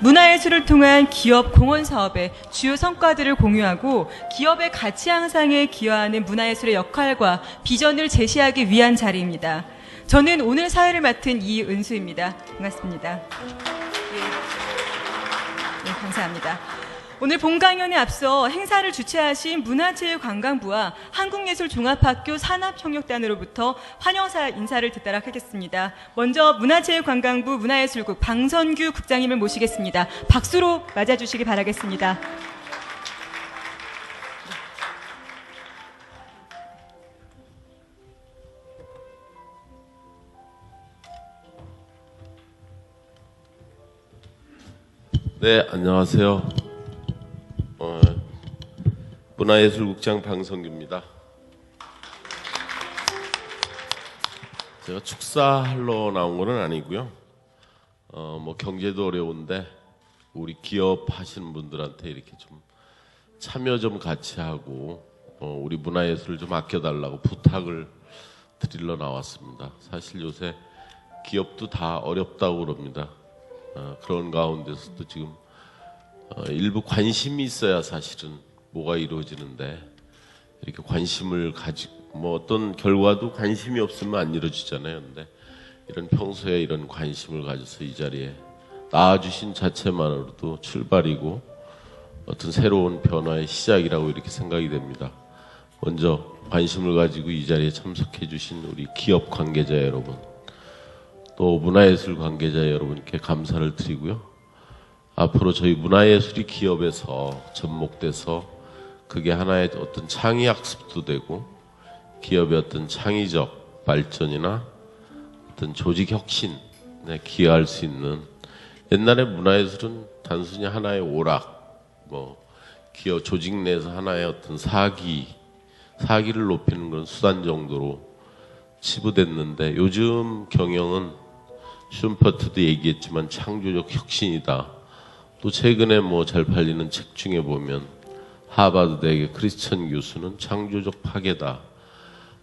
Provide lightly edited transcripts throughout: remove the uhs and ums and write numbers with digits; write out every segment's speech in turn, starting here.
문화예술을 통한 기업 공헌 사업의 주요 성과들을 공유하고 기업의 가치 향상에 기여하는 문화예술의 역할과 비전을 제시하기 위한 자리입니다. 저는 오늘 사회를 맡은 이은수입니다. 반갑습니다. 네, 감사합니다. 오늘 본 강연에 앞서 행사를 주최하신 문화체육관광부와 한국예술종합학교 산업협력단으로부터 환영사 인사를 듣도록 하겠습니다. 먼저 문화체육관광부 문화예술국 방선규 국장님을 모시겠습니다. 박수로 맞아주시기 바라겠습니다. 네, 안녕하세요. 문화예술국장 방선규입니다. 제가 축사하러 나온 거는 아니고요. 뭐 경제도 어려운데 우리 기업 하시는 분들한테 이렇게 좀 참여 좀 같이 하고 우리 문화예술을 좀 아껴달라고 부탁을 드리러 나왔습니다. 사실 요새 기업도 다 어렵다고 그럽니다. 그런 가운데서도 지금 일부 관심이 있어야 사실은 뭐가 이루어지는데 이렇게 관심을 가지고 뭐 어떤 결과도 관심이 없으면 안 이루어지잖아요. 근데 이런 평소에 이런 관심을 가져서 이 자리에 나와주신 자체만으로도 출발이고 어떤 새로운 변화의 시작이라고 이렇게 생각이 됩니다. 먼저 관심을 가지고 이 자리에 참석해 주신 우리 기업 관계자 여러분, 또 문화예술 관계자 여러분께 감사를 드리고요. 앞으로 저희 문화예술이 기업에서 접목돼서 그게 하나의 어떤 창의학습도 되고 기업의 어떤 창의적 발전이나 어떤 조직 혁신에 기여할 수 있는, 옛날에 문화예술은 단순히 하나의 오락, 뭐 기업 조직 내에서 하나의 어떤 사기를 높이는 그런 수단 정도로 치부됐는데, 요즘 경영은 슈퍼트도 얘기했지만 창조적 혁신이다. 또 최근에 뭐 잘 팔리는 책 중에 보면 하버드 대학의 크리스천 교수는 창조적 파괴다.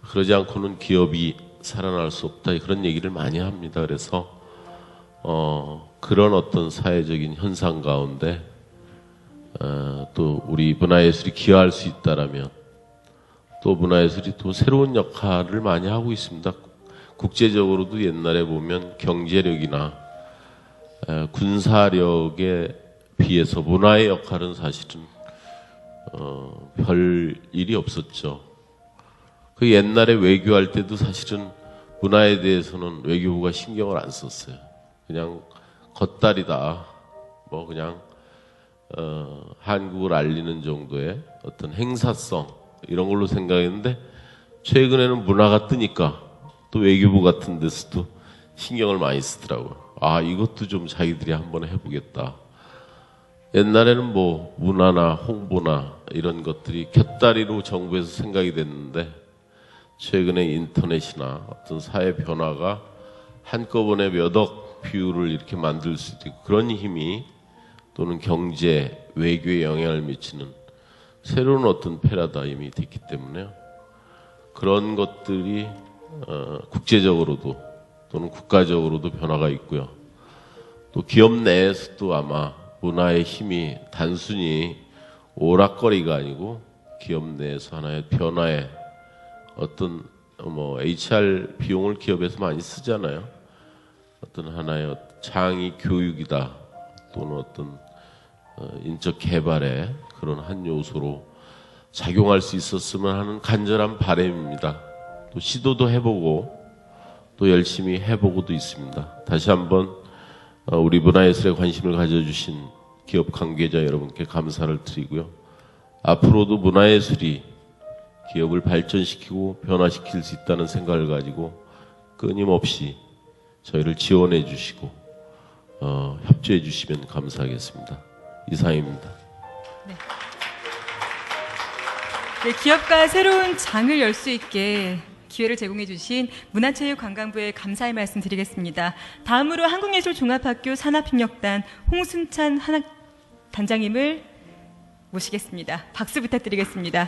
그러지 않고는 기업이 살아날 수 없다. 그런 얘기를 많이 합니다. 그래서 그런 어떤 사회적인 현상 가운데 또 우리 문화예술이 기여할 수 있다라면 또 문화예술이 또 새로운 역할을 많이 하고 있습니다. 국제적으로도 옛날에 보면 경제력이나 군사력에 비해서 문화의 역할은 사실은 별 일이 없었죠. 그 옛날에 외교할 때도 사실은 문화에 대해서는 외교부가 신경을 안 썼어요. 그냥 겉다리다, 뭐 그냥 한국을 알리는 정도의 어떤 행사성 이런 걸로 생각했는데, 최근에는 문화가 뜨니까 또 외교부 같은 데서도 신경을 많이 쓰더라고요. 아, 이것도 좀 자기들이 한번 해보겠다. 옛날에는 뭐 문화나 홍보나 이런 것들이 곁다리로 정부에서 생각이 됐는데, 최근에 인터넷이나 어떤 사회 변화가 한꺼번에 몇 억 뷰를 이렇게 만들 수 있고, 그런 힘이 또는 경제, 외교에 영향을 미치는 새로운 어떤 패러다임이 됐기 때문에요. 그런 것들이 국제적으로도 또는 국가적으로도 변화가 있고요. 또 기업 내에서도 아마 문화의 힘이 단순히 오락거리가 아니고 기업 내에서 하나의 변화의 어떤 뭐 HR 비용을 기업에서 많이 쓰잖아요. 어떤 하나의 창의 교육이다 또는 어떤 인적 개발의 그런 한 요소로 작용할 수 있었으면 하는 간절한 바람입니다. 또 시도도 해보고 또 열심히 해보고도 있습니다. 다시 한번 우리 문화예술에 관심을 가져주신 기업 관계자 여러분께 감사를 드리고요. 앞으로도 문화예술이 기업을 발전시키고 변화시킬 수 있다는 생각을 가지고 끊임없이 저희를 지원해 주시고 협조해 주시면 감사하겠습니다. 이상입니다. 네. 네, 기업과 새로운 장을 열 수 있게 기회를 제공해 주신 문화체육관광부에 감사의 말씀 드리겠습니다. 다음으로 한국예술종합학교 산업협력단 홍순찬 단장님을 모시겠습니다. 박수 부탁드리겠습니다.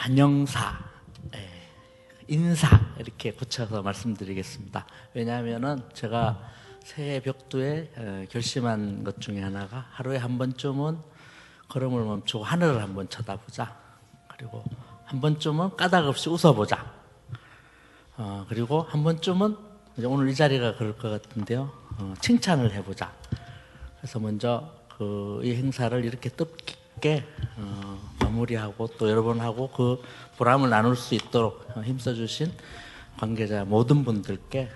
환영사, 인사 이렇게 붙여서 말씀드리겠습니다. 왜냐하면은 제가 새해 벽두에 결심한 것 중에 하나가 하루에 한 번쯤은 걸음을 멈추고 하늘을 한번 쳐다보자. 그리고 한 번쯤은 까닭 없이 웃어보자. 그리고 한 번쯤은 이제 오늘 이 자리가 그럴 것 같은데요. 칭찬을 해보자. 그래서 먼저 이 행사를 이렇게 뜻깊게 마무리하고 또 여러분하고 그 보람을 나눌 수 있도록 힘써주신 관계자 모든 분들께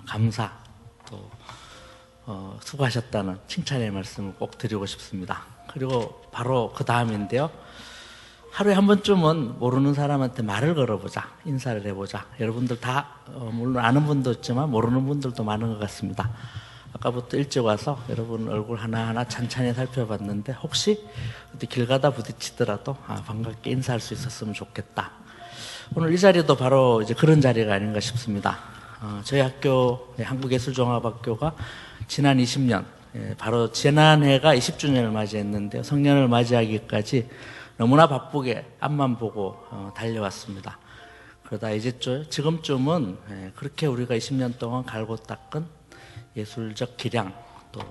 감사 또 수고하셨다는 칭찬의 말씀을 꼭 드리고 싶습니다. 그리고 바로 그 다음인데요. 하루에 한 번쯤은 모르는 사람한테 말을 걸어보자. 인사를 해보자. 여러분들 다 물론 아는 분도 있지만 모르는 분들도 많은 것 같습니다. 아까부터 일찍 와서 여러분 얼굴 하나하나 찬찬히 살펴봤는데 혹시 어디 길 가다 부딪히더라도 반갑게 인사할 수 있었으면 좋겠다. 오늘 이 자리도 바로 이제 그런 자리가 아닌가 싶습니다. 저희 학교 한국예술종합학교가 지난 20년 바로 지난해가 20주년을 맞이했는데요. 성년을 맞이하기까지 너무나 바쁘게 앞만 보고 달려왔습니다. 그러다 지금쯤은 그렇게 우리가 20년 동안 갈고 닦은 예술적 기량 또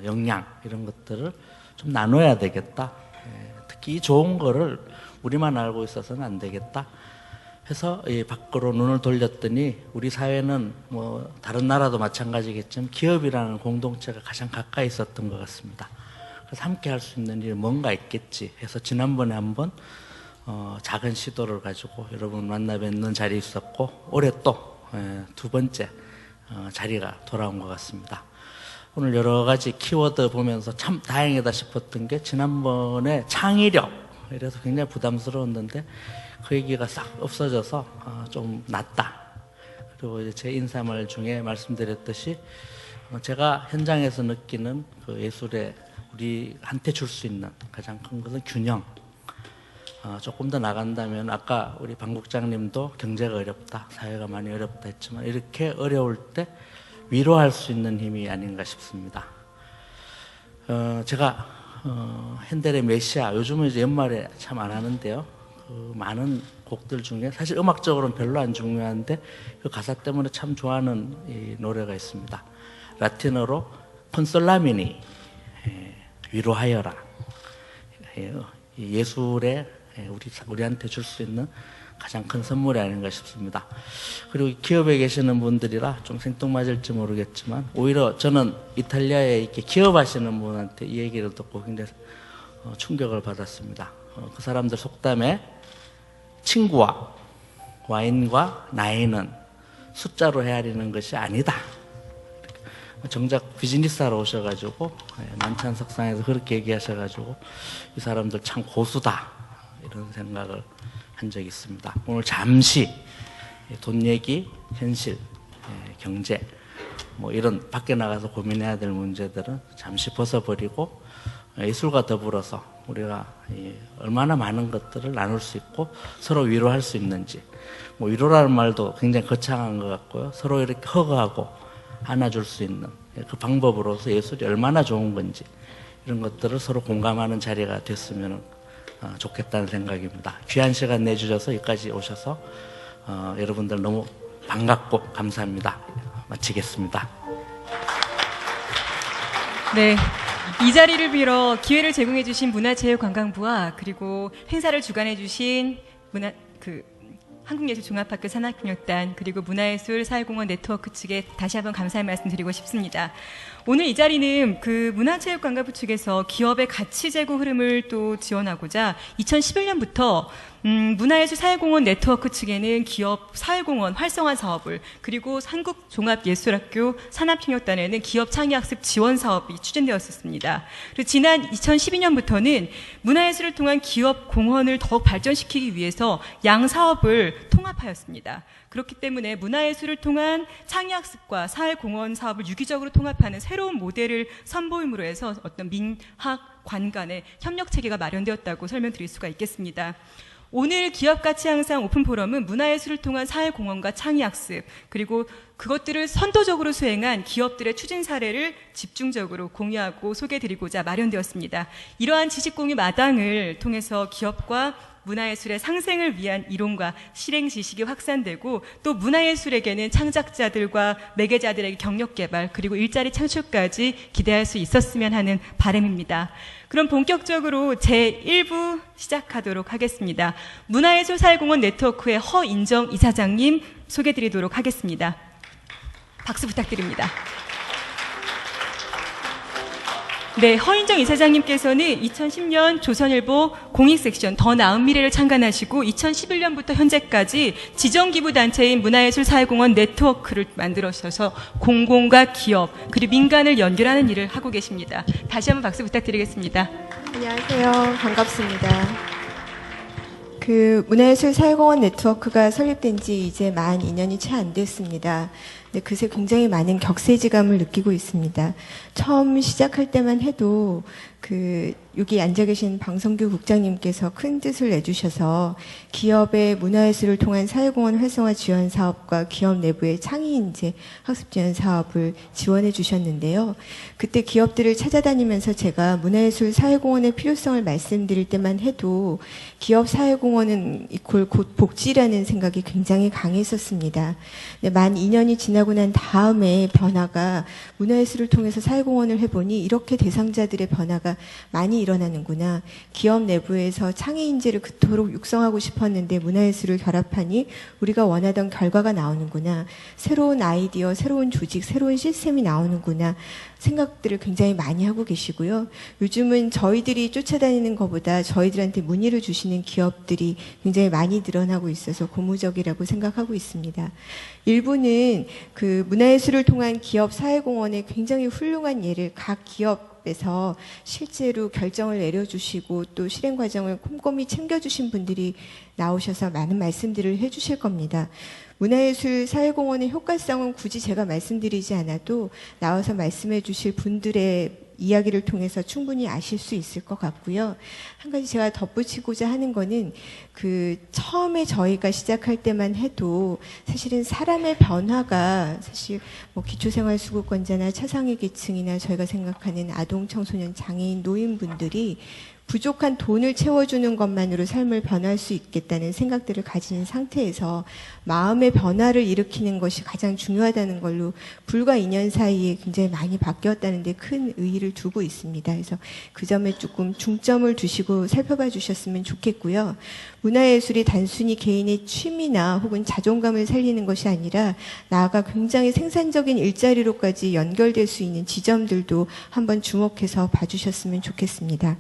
역량 이런 것들을 좀 나눠야 되겠다. 특히 이 좋은 거를 우리만 알고 있어서는 안 되겠다 해서 밖으로 눈을 돌렸더니 우리 사회는 뭐 다른 나라도 마찬가지겠지만 기업이라는 공동체가 가장 가까이 있었던 것 같습니다. 그래서 함께 할 수 있는 일이 뭔가 있겠지 해서 지난번에 한번 작은 시도를 가지고 여러분 만나 뵙는 자리에 있었고 올해 또 두 번째 자리가 돌아온 것 같습니다. 오늘 여러 가지 키워드 보면서 참 다행이다 싶었던 게 지난번에 창의력 이래서 굉장히 부담스러웠는데 그 얘기가 싹 없어져서 좀 낫다. 그리고 이제 제 인사말 중에 말씀드렸듯이 제가 현장에서 느끼는 그 예술에 우리한테 줄 수 있는 가장 큰 것은 균형. 조금 더 나간다면 아까 우리 방 국장님도 경제가 어렵다, 사회가 많이 어렵다 했지만 이렇게 어려울 때 위로할 수 있는 힘이 아닌가 싶습니다. 제가 핸델의 메시아 요즘은 이제 연말에 참 안 하는데요. 그 많은 곡들 중에 사실 음악적으로는 별로 안 중요한데 그 가사 때문에 참 좋아하는 이 노래가 있습니다. 라틴어로 콘솔라미니 위로하여라. 예술에 우리한테 줄 수 있는 가장 큰 선물이 아닌가 싶습니다. 그리고 기업에 계시는 분들이라 좀 생뚱맞을지 모르겠지만 오히려 저는 이탈리아에 이렇게 기업하시는 분한테 이 얘기를 듣고 굉장히 충격을 받았습니다. 그 사람들 속담에 친구와 와인과 나이는 숫자로 헤아리는 것이 아니다. 정작 비즈니스 하러 오셔가지고 만찬석상에서 그렇게 얘기하셔가지고 이 사람들 참 고수다 이런 생각을 한 적이 있습니다. 오늘 잠시 돈 얘기, 현실, 경제 뭐 이런 밖에 나가서 고민해야 될 문제들은 잠시 벗어버리고 예술과 더불어서 우리가 얼마나 많은 것들을 나눌 수 있고 서로 위로할 수 있는지 뭐 위로라는 말도 굉장히 거창한 것 같고요. 서로 이렇게 허그하고 안아줄 수 있는 그 방법으로서 예술이 얼마나 좋은 건지 이런 것들을 서로 공감하는 자리가 됐으면 좋겠다는 생각입니다. 귀한 시간 내주셔서 여기까지 오셔서 여러분들 너무 반갑고 감사합니다. 마치겠습니다. 네. 이 자리를 빌어 기회를 제공해 주신 문화체육관광부와 그리고 행사를 주관해 주신 한국예술종합학교 산학협력단 그리고 문화예술사회공헌 네트워크 측에 다시 한번 감사의 말씀 드리고 싶습니다. 오늘 이 자리는 그 문화체육관광부 측에서 기업의 가치 제고 흐름을 또 지원하고자 2011년부터 문화예술사회공헌 네트워크 측에는 기업 사회공헌 활성화 사업을 그리고 한국종합예술학교 산업협력단에는 기업 창의학습 지원 사업이 추진되었습니다. 그리고 지난 2012년부터는 문화예술을 통한 기업 공헌을 더욱 발전시키기 위해서 양 사업을 통합하였습니다. 그렇기 때문에 문화예술을 통한 창의학습과 사회공헌 사업을 유기적으로 통합하는 새로운 모델을 선보임으로 해서 어떤 민학, 관 간의 협력체계가 마련되었다고 설명드릴 수가 있겠습니다. 오늘 기업가치 향상 오픈포럼은 문화예술을 통한 사회공헌과 창의학습 그리고 그것들을 선도적으로 수행한 기업들의 추진 사례를 집중적으로 공유하고 소개해드리고자 마련되었습니다. 이러한 지식공유 마당을 통해서 기업과 문화예술의 상생을 위한 이론과 실행 지식이 확산되고 또 문화예술에게는 창작자들과 매개자들에게 경력 개발 그리고 일자리 창출까지 기대할 수 있었으면 하는 바람입니다. 그럼 본격적으로 제1부 시작하도록 하겠습니다. 문화예술사회공헌 네트워크의 허인정 이사장님 소개드리도록 하겠습니다. 박수 부탁드립니다. 네, 허인정 이사장님께서는 2010년 조선일보 공익섹션 더 나은 미래를 창간하시고 2011년부터 현재까지 지정기부단체인 문화예술사회공헌 네트워크를 만들어셔서 공공과 기업 그리고 민간을 연결하는 일을 하고 계십니다. 다시 한번 박수 부탁드리겠습니다. 안녕하세요. 반갑습니다. 문화예술사회공헌 네트워크가 설립된 지 이제 만 2년이 채 안 됐습니다. 근데 그새 굉장히 많은 격세지감을 느끼고 있습니다. 처음 시작할 때만 해도 여기 앉아 계신 방성규 국장님께서 큰 뜻을 내주셔서 기업의 문화예술을 통한 사회공헌 활성화 지원 사업과 기업 내부의 창의인재 학습 지원 사업을 지원해 주셨는데요. 그때 기업들을 찾아다니면서 제가 문화예술 사회공헌의 필요성을 말씀드릴 때만 해도 기업 사회공헌은 이퀄 곧 복지라는 생각이 굉장히 강했었습니다. 근데 만 2년이 지나고 난 다음에 변화가 문화예술을 통해서 사회공헌을 해보니 이렇게 대상자들의 변화가 많이 일어나는구나. 기업 내부에서 창의인재를 그토록 육성하고 싶었는데 문화예술을 결합하니 우리가 원하던 결과가 나오는구나. 새로운 아이디어, 새로운 조직, 새로운 시스템이 나오는구나. 생각들을 굉장히 많이 하고 계시고요. 요즘은 저희들이 쫓아다니는 것보다 저희들한테 문의를 주시는 기업들이 굉장히 많이 늘어나고 있어서 고무적이라고 생각하고 있습니다. 일부는 문화예술을 통한 기업 사회공헌의 굉장히 훌륭한 예를 각 기업에서 실제로 결정을 내려주시고 또 실행 과정을 꼼꼼히 챙겨주신 분들이 나오셔서 많은 말씀들을 해주실 겁니다. 문화예술 사회공헌의 효과성은 굳이 제가 말씀드리지 않아도 나와서 말씀해 주실 분들의 이야기를 통해서 충분히 아실 수 있을 것 같고요. 한 가지 제가 덧붙이고자 하는 거는 처음에 저희가 시작할 때만 해도 사실은 사람의 변화가 사실 기초생활수급권자나 차상위 계층이나 저희가 생각하는 아동, 청소년, 장애인, 노인분들이 부족한 돈을 채워주는 것만으로 삶을 변화할 수 있겠다는 생각들을 가진 상태에서 마음의 변화를 일으키는 것이 가장 중요하다는 걸로 불과 2년 사이에 굉장히 많이 바뀌었다는 데 큰 의의를 두고 있습니다. 그래서 그 점에 조금 중점을 두시고 살펴봐 주셨으면 좋겠고요. 문화예술이 단순히 개인의 취미나 혹은 자존감을 살리는 것이 아니라 나아가 굉장히 생산적인 일자리로까지 연결될 수 있는 지점들도 한번 주목해서 봐주셨으면 좋겠습니다.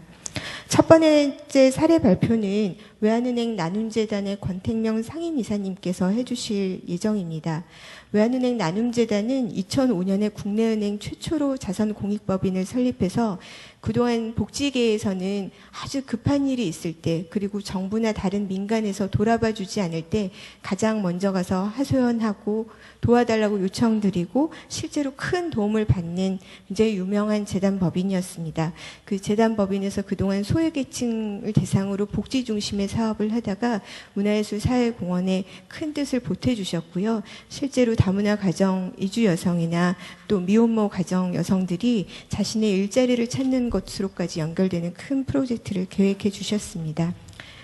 첫 번째 사례 발표는 외환은행 나눔재단의 권택명 상임이사님께서 해주실 예정입니다. 외환은행 나눔재단은 2005년에 국내은행 최초로 자선공익법인을 설립해서 그동안 복지계에서는 아주 급한 일이 있을 때 그리고 정부나 다른 민간에서 돌아봐 주지 않을 때 가장 먼저 가서 하소연하고 도와달라고 요청드리고 실제로 큰 도움을 받는 굉장히 유명한 재단법인이었습니다. 그 재단법인에서 그동안 소외계층을 대상으로 복지 중심의 사업을 하다가 문화예술 사회공헌에 큰 뜻을 보태주셨고요. 실제로 다문화 가정 이주 여성이나 또 미혼모 가정 여성들이 자신의 일자리를 찾는 것으로까지 연결되는 큰 프로젝트를 계획해 주셨습니다.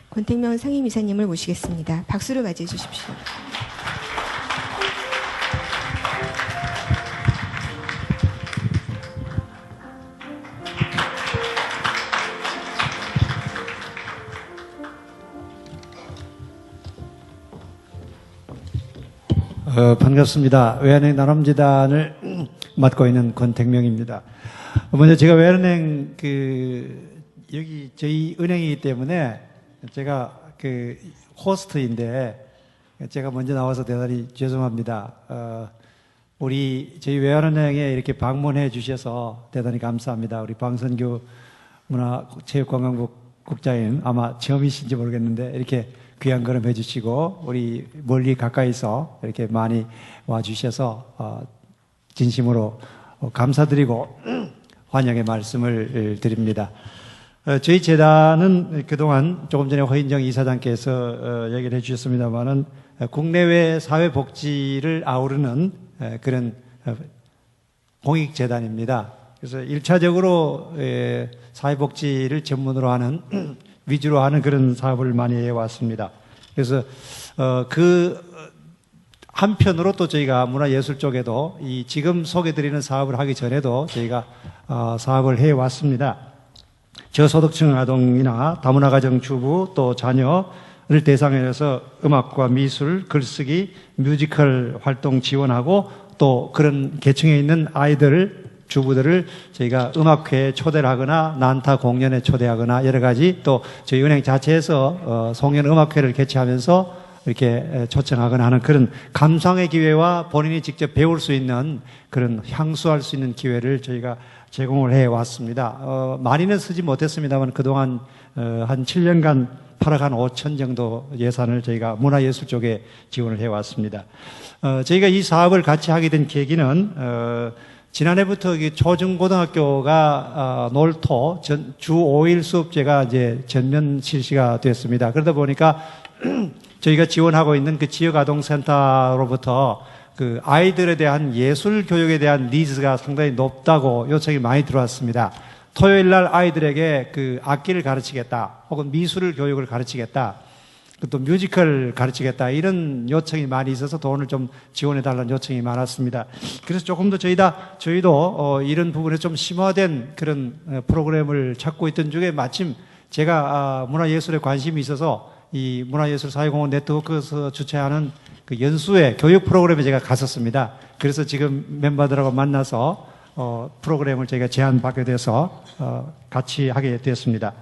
권택명 상임이사님을 모시겠습니다. 박수로 맞이해 주십시오. 반갑습니다. 외환은행 나눔재단을 맡고 있는 권택명입니다. 먼저 제가 외환은행 여기 저희 은행이기 때문에 제가 호스트인데 제가 먼저 나와서 대단히 죄송합니다. 저희 외환은행에 이렇게 방문해 주셔서 대단히 감사합니다. 우리 방선규 문화체육관광부 국장님 아마 처음이신지 모르겠는데 이렇게 귀한 걸음 해주시고 우리 멀리 가까이서 이렇게 많이 와주셔서 진심으로 감사드리고 환영의 말씀을 드립니다. 저희 재단은 그동안 조금 전에 허인정 이사장께서 얘기를 해주셨습니다마는 국내외 사회복지를 아우르는 그런 공익재단입니다. 그래서 1차적으로 사회복지를 전문으로 하는 위주로 하는 그런 사업을 많이 해왔습니다. 그래서 그 한편으로 또 저희가 문화예술 쪽에도 이 지금 소개드리는 사업을 하기 전에도 저희가 사업을 해왔습니다. 저소득층 아동이나 다문화 가정 주부 또 자녀를 대상으로 해서 음악과 미술, 글쓰기, 뮤지컬 활동 지원하고 또 그런 계층에 있는 아이들, 주부들을 저희가 음악회에 초대를 하거나 난타 공연에 초대하거나 여러 가지 또 저희 은행 자체에서 송년 음악회를 개최하면서 이렇게 초청하거나 하는 그런 감상의 기회와 본인이 직접 배울 수 있는 그런 향수할 수 있는 기회를 저희가 제공을 해 왔습니다. 많이는 쓰지 못했습니다만 그동안 한 7년간 8억 한 5천 정도 예산을 저희가 문화예술 쪽에 지원을 해 왔습니다. 저희가 이 사업을 같이 하게 된 계기는 지난해부터 초중고등학교가 놀토 주 5일 수업제가 이제 전면 실시가 됐습니다. 그러다 보니까 저희가 지원하고 있는 그 지역 아동센터로부터 그 아이들에 대한 예술 교육에 대한 니즈가 상당히 높다고 요청이 많이 들어왔습니다. 토요일 날 아이들에게 그 악기를 가르치겠다, 혹은 미술 교육을 가르치겠다, 또 뮤지컬 가르치겠다, 이런 요청이 많이 있어서 돈을 좀 지원해달라는 요청이 많았습니다. 그래서 조금 더 저희도 이런 부분에 좀 심화된 그런 프로그램을 찾고 있던 중에 마침 제가 문화예술에 관심이 있어서 이 문화예술사회공헌 네트워크에서 주최하는 그 연수회 교육 프로그램에 제가 갔었습니다. 그래서 지금 멤버들하고 만나서 프로그램을 저희가 제안받게 돼서 같이 하게 됐습니다.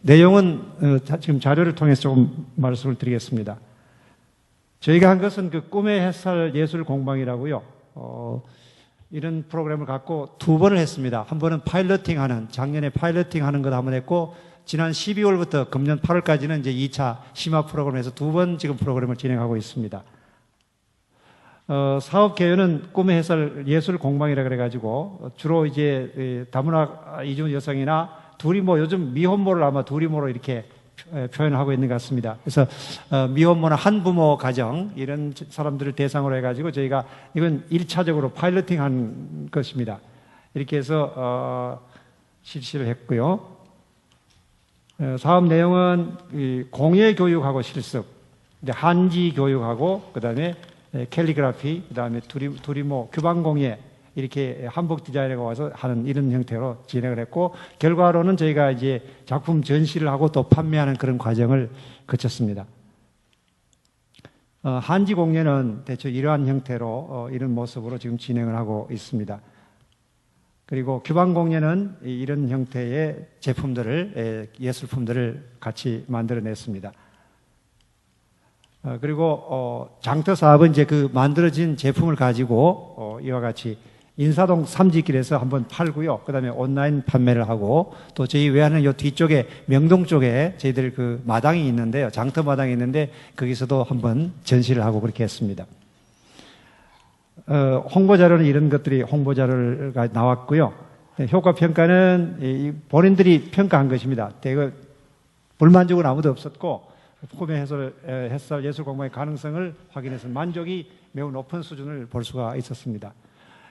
내용은 지금 자료를 통해서 조금 말씀을 드리겠습니다. 저희가 한 것은 그 꿈의 햇살 예술 공방이라고요. 이런 프로그램을 갖고 두 번을 했습니다. 한 번은 작년에 파일러팅 하는 것 한 번 했고, 지난 12월부터 금년 8월까지는 이제 2차 심화 프로그램에서 두 번 지금 프로그램을 진행하고 있습니다. 사업 개요는 꿈의 햇살 예술 공방이라 그래가지고 주로 이제 다문화 이주 여성이나 두리모, 요즘 미혼모를 아마 두리모로 이렇게 표현하고 있는 것 같습니다. 그래서 미혼모나 한부모 가정 이런 사람들을 대상으로 해가지고 저희가 이건 1차적으로 파일러팅 한 것입니다. 이렇게 해서 실시를 했고요. 사업 내용은 공예 교육하고 실습, 한지 교육하고 그다음에 캘리그라피, 그다음에 두리모, 규방공예, 이렇게 한복 디자이너가 와서 하는 이런 형태로 진행을 했고, 결과로는 저희가 이제 작품 전시를 하고 또 판매하는 그런 과정을 거쳤습니다. 한지 공예는 대충 이러한 형태로 이런 모습으로 지금 진행을 하고 있습니다. 그리고 규방 공예는 이런 형태의 제품들을, 예술품들을 같이 만들어냈습니다. 그리고 장터 사업은 이제 그 만들어진 제품을 가지고 이와 같이 인사동 삼지길에서 한번 팔고요. 그다음에 온라인 판매를 하고, 또 저희 외화는 요 뒤쪽에 명동 쪽에 저희들 그 마당이 있는데요. 장터 마당이 있는데 거기서도 한번 전시를 하고 그렇게 했습니다. 홍보 자료는 이런 것들이 홍보 자료가 나왔고요. 효과 평가는 본인들이 평가한 것입니다. 대거 불만족은 아무도 없었고, 꿈의 햇살 예술 공방의 가능성을 확인해서 만족이 매우 높은 수준을 볼 수가 있었습니다.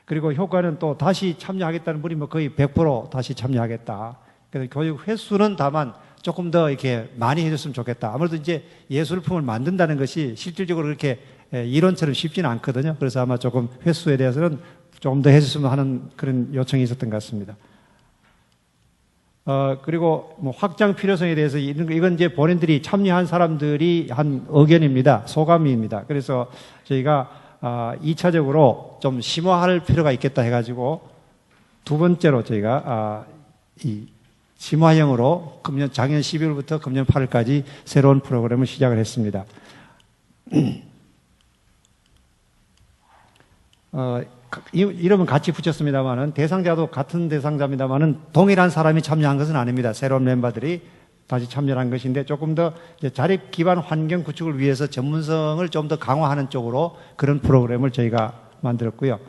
그리고 효과는 또 다시 참여하겠다는 분이 뭐 거의 100% 다시 참여하겠다. 그래서 교육 횟수는 다만 조금 더 이렇게 많이 해줬으면 좋겠다. 아무래도 이제 예술품을 만든다는 것이 실질적으로 그렇게 이론처럼 쉽지는 않거든요. 그래서 아마 조금 횟수에 대해서는 조금 더 해줬으면 하는 그런 요청이 있었던 것 같습니다. 그리고 뭐 확장 필요성에 대해서 이건 이제 본인들이 참여한 사람들이 한 의견입니다. 소감입니다. 그래서 저희가 2차적으로 좀 심화할 필요가 있겠다 해가지고 두 번째로 저희가 이 심화형으로 작년 12월부터 금년 8월까지 새로운 프로그램을 시작을 했습니다. 이름은 같이 붙였습니다만은 대상자도 같은 대상자입니다만은 동일한 사람이 참여한 것은 아닙니다. 새로운 멤버들이 다시 참여한 것인데 조금 더 자립 기반 환경 구축을 위해서 전문성을 좀 더 강화하는 쪽으로 그런 프로그램을 저희가 만들었고요.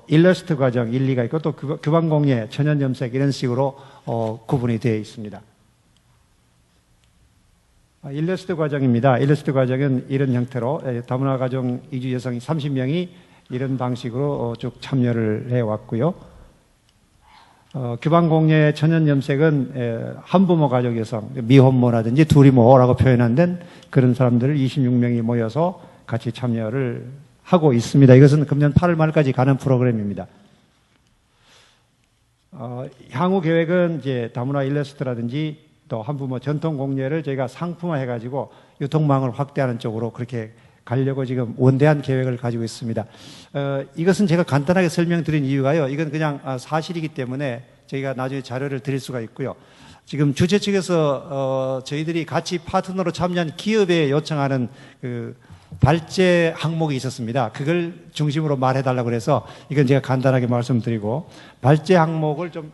일러스트 과정 1, 2가 있고 또 규방공예, 천연염색 이런 식으로 구분이 되어 있습니다. 일러스트 과정입니다. 일러스트 과정은 이런 형태로 다문화 가정 이주 여성 30명이 이런 방식으로 쭉 참여를 해왔고요. 규방공예 천연염색은 한부모 가족 여성, 미혼모라든지 두리모라고 표현 안 된 그런 사람들을 26명이 모여서 같이 참여를 하고 있습니다. 이것은 금년 8월 말까지 가는 프로그램입니다. 향후 계획은 이제 다문화 일러스트라든지 또 한부모 전통 공예를 저희가 상품화해가지고 유통망을 확대하는 쪽으로 그렇게 가려고 지금 원대한 계획을 가지고 있습니다. 이것은 제가 간단하게 설명드린 이유가요. 이건 그냥 사실이기 때문에 저희가 나중에 자료를 드릴 수가 있고요. 지금 주최 측에서 저희들이 같이 파트너로 참여한 기업에 요청하는 그 발제 항목이 있었습니다. 그걸 중심으로 말해달라고 그래서 이건 제가 간단하게 말씀드리고 발제 항목을 좀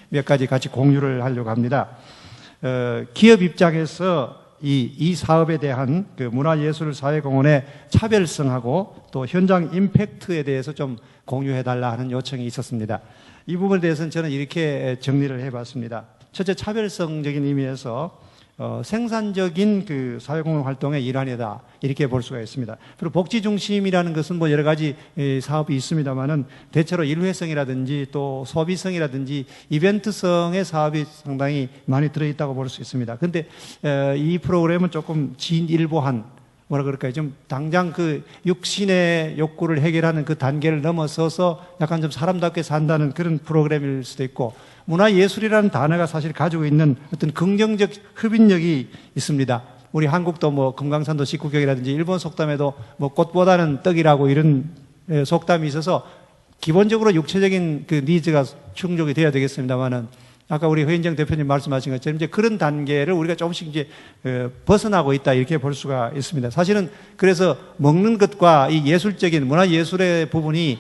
몇 가지 같이 공유를 하려고 합니다. 기업 입장에서 이 사업에 대한 그 문화예술사회공헌의 차별성하고 또 현장 임팩트에 대해서 좀 공유해달라 하는 요청이 있었습니다. 이 부분에 대해서는 저는 이렇게 정리를 해봤습니다. 첫째, 차별성적인 의미에서 생산적인 그 사회공헌 활동의 일환이다 이렇게 볼 수가 있습니다. 그리고 복지 중심이라는 것은 뭐 여러 가지 사업이 있습니다만은 대체로 일회성이라든지 또 소비성이라든지 이벤트성의 사업이 상당히 많이 들어있다고 볼 수 있습니다. 그런데 이 프로그램은 조금 진일보한 뭐라 그럴까요? 좀 당장 그 육신의 욕구를 해결하는 그 단계를 넘어서서 약간 좀 사람답게 산다는 그런 프로그램일 수도 있고 문화예술이라는 단어가 사실 가지고 있는 어떤 긍정적 흡인력이 있습니다. 우리 한국도 뭐 금강산도 식후경이라든지 일본 속담에도 뭐 꽃보다는 떡이라고 이런 속담이 있어서 기본적으로 육체적인 그 니즈가 충족이 돼야 되겠습니다만은 아까 우리 허인정 대표님 말씀하신 것처럼 이제 그런 단계를 우리가 조금씩 이제 벗어나고 있다 이렇게 볼 수가 있습니다. 사실은 그래서 먹는 것과 이 예술적인 문화예술의 부분이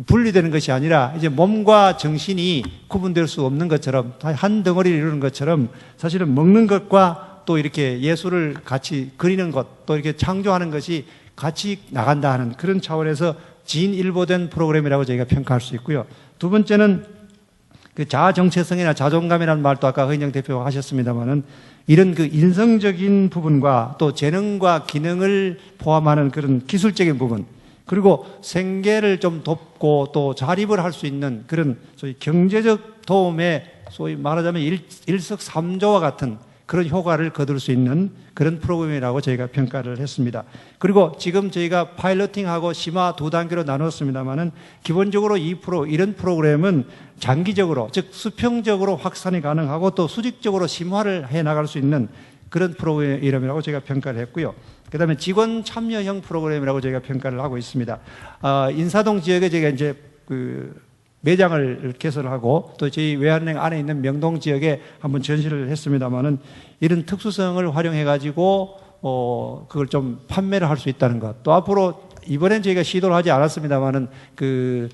분리되는 것이 아니라 이제 몸과 정신이 구분될 수 없는 것처럼 한 덩어리를 이루는 것처럼 사실은 먹는 것과 또 이렇게 예술을 같이 그리는 것 또 이렇게 창조하는 것이 같이 나간다 하는 그런 차원에서 진일보된 프로그램이라고 저희가 평가할 수 있고요. 두 번째는 그 자아 정체성이나 자존감이라는 말도 아까 허인정 대표가 하셨습니다만은 이런 그 인성적인 부분과 또 재능과 기능을 포함하는 그런 기술적인 부분 그리고 생계를 좀 돕고 또 자립을 할 수 있는 그런 소위 경제적 도움에 소위 말하자면 일석삼조와 같은 그런 효과를 거둘 수 있는 그런 프로그램이라고 저희가 평가를 했습니다. 그리고 지금 저희가 파일로팅하고 심화 두 단계로 나눴습니다만은 기본적으로 이런 프로그램은 장기적으로 즉 수평적으로 확산이 가능하고 또 수직적으로 심화를 해 나갈 수 있는 그런 프로그램이라고 저희가 평가를 했고요. 그 다음에 직원 참여형 프로그램이라고 저희가 평가를 하고 있습니다. 인사동 지역에 저희가 이제 그 매장을 개설하고 또 저희 외환은행 안에 있는 명동 지역에 한번 전시를 했습니다만은 이런 특수성을 활용해가지고 그걸 좀 판매를 할 수 있다는 것. 또 앞으로 이번엔 저희가 시도를 하지 않았습니다만은 그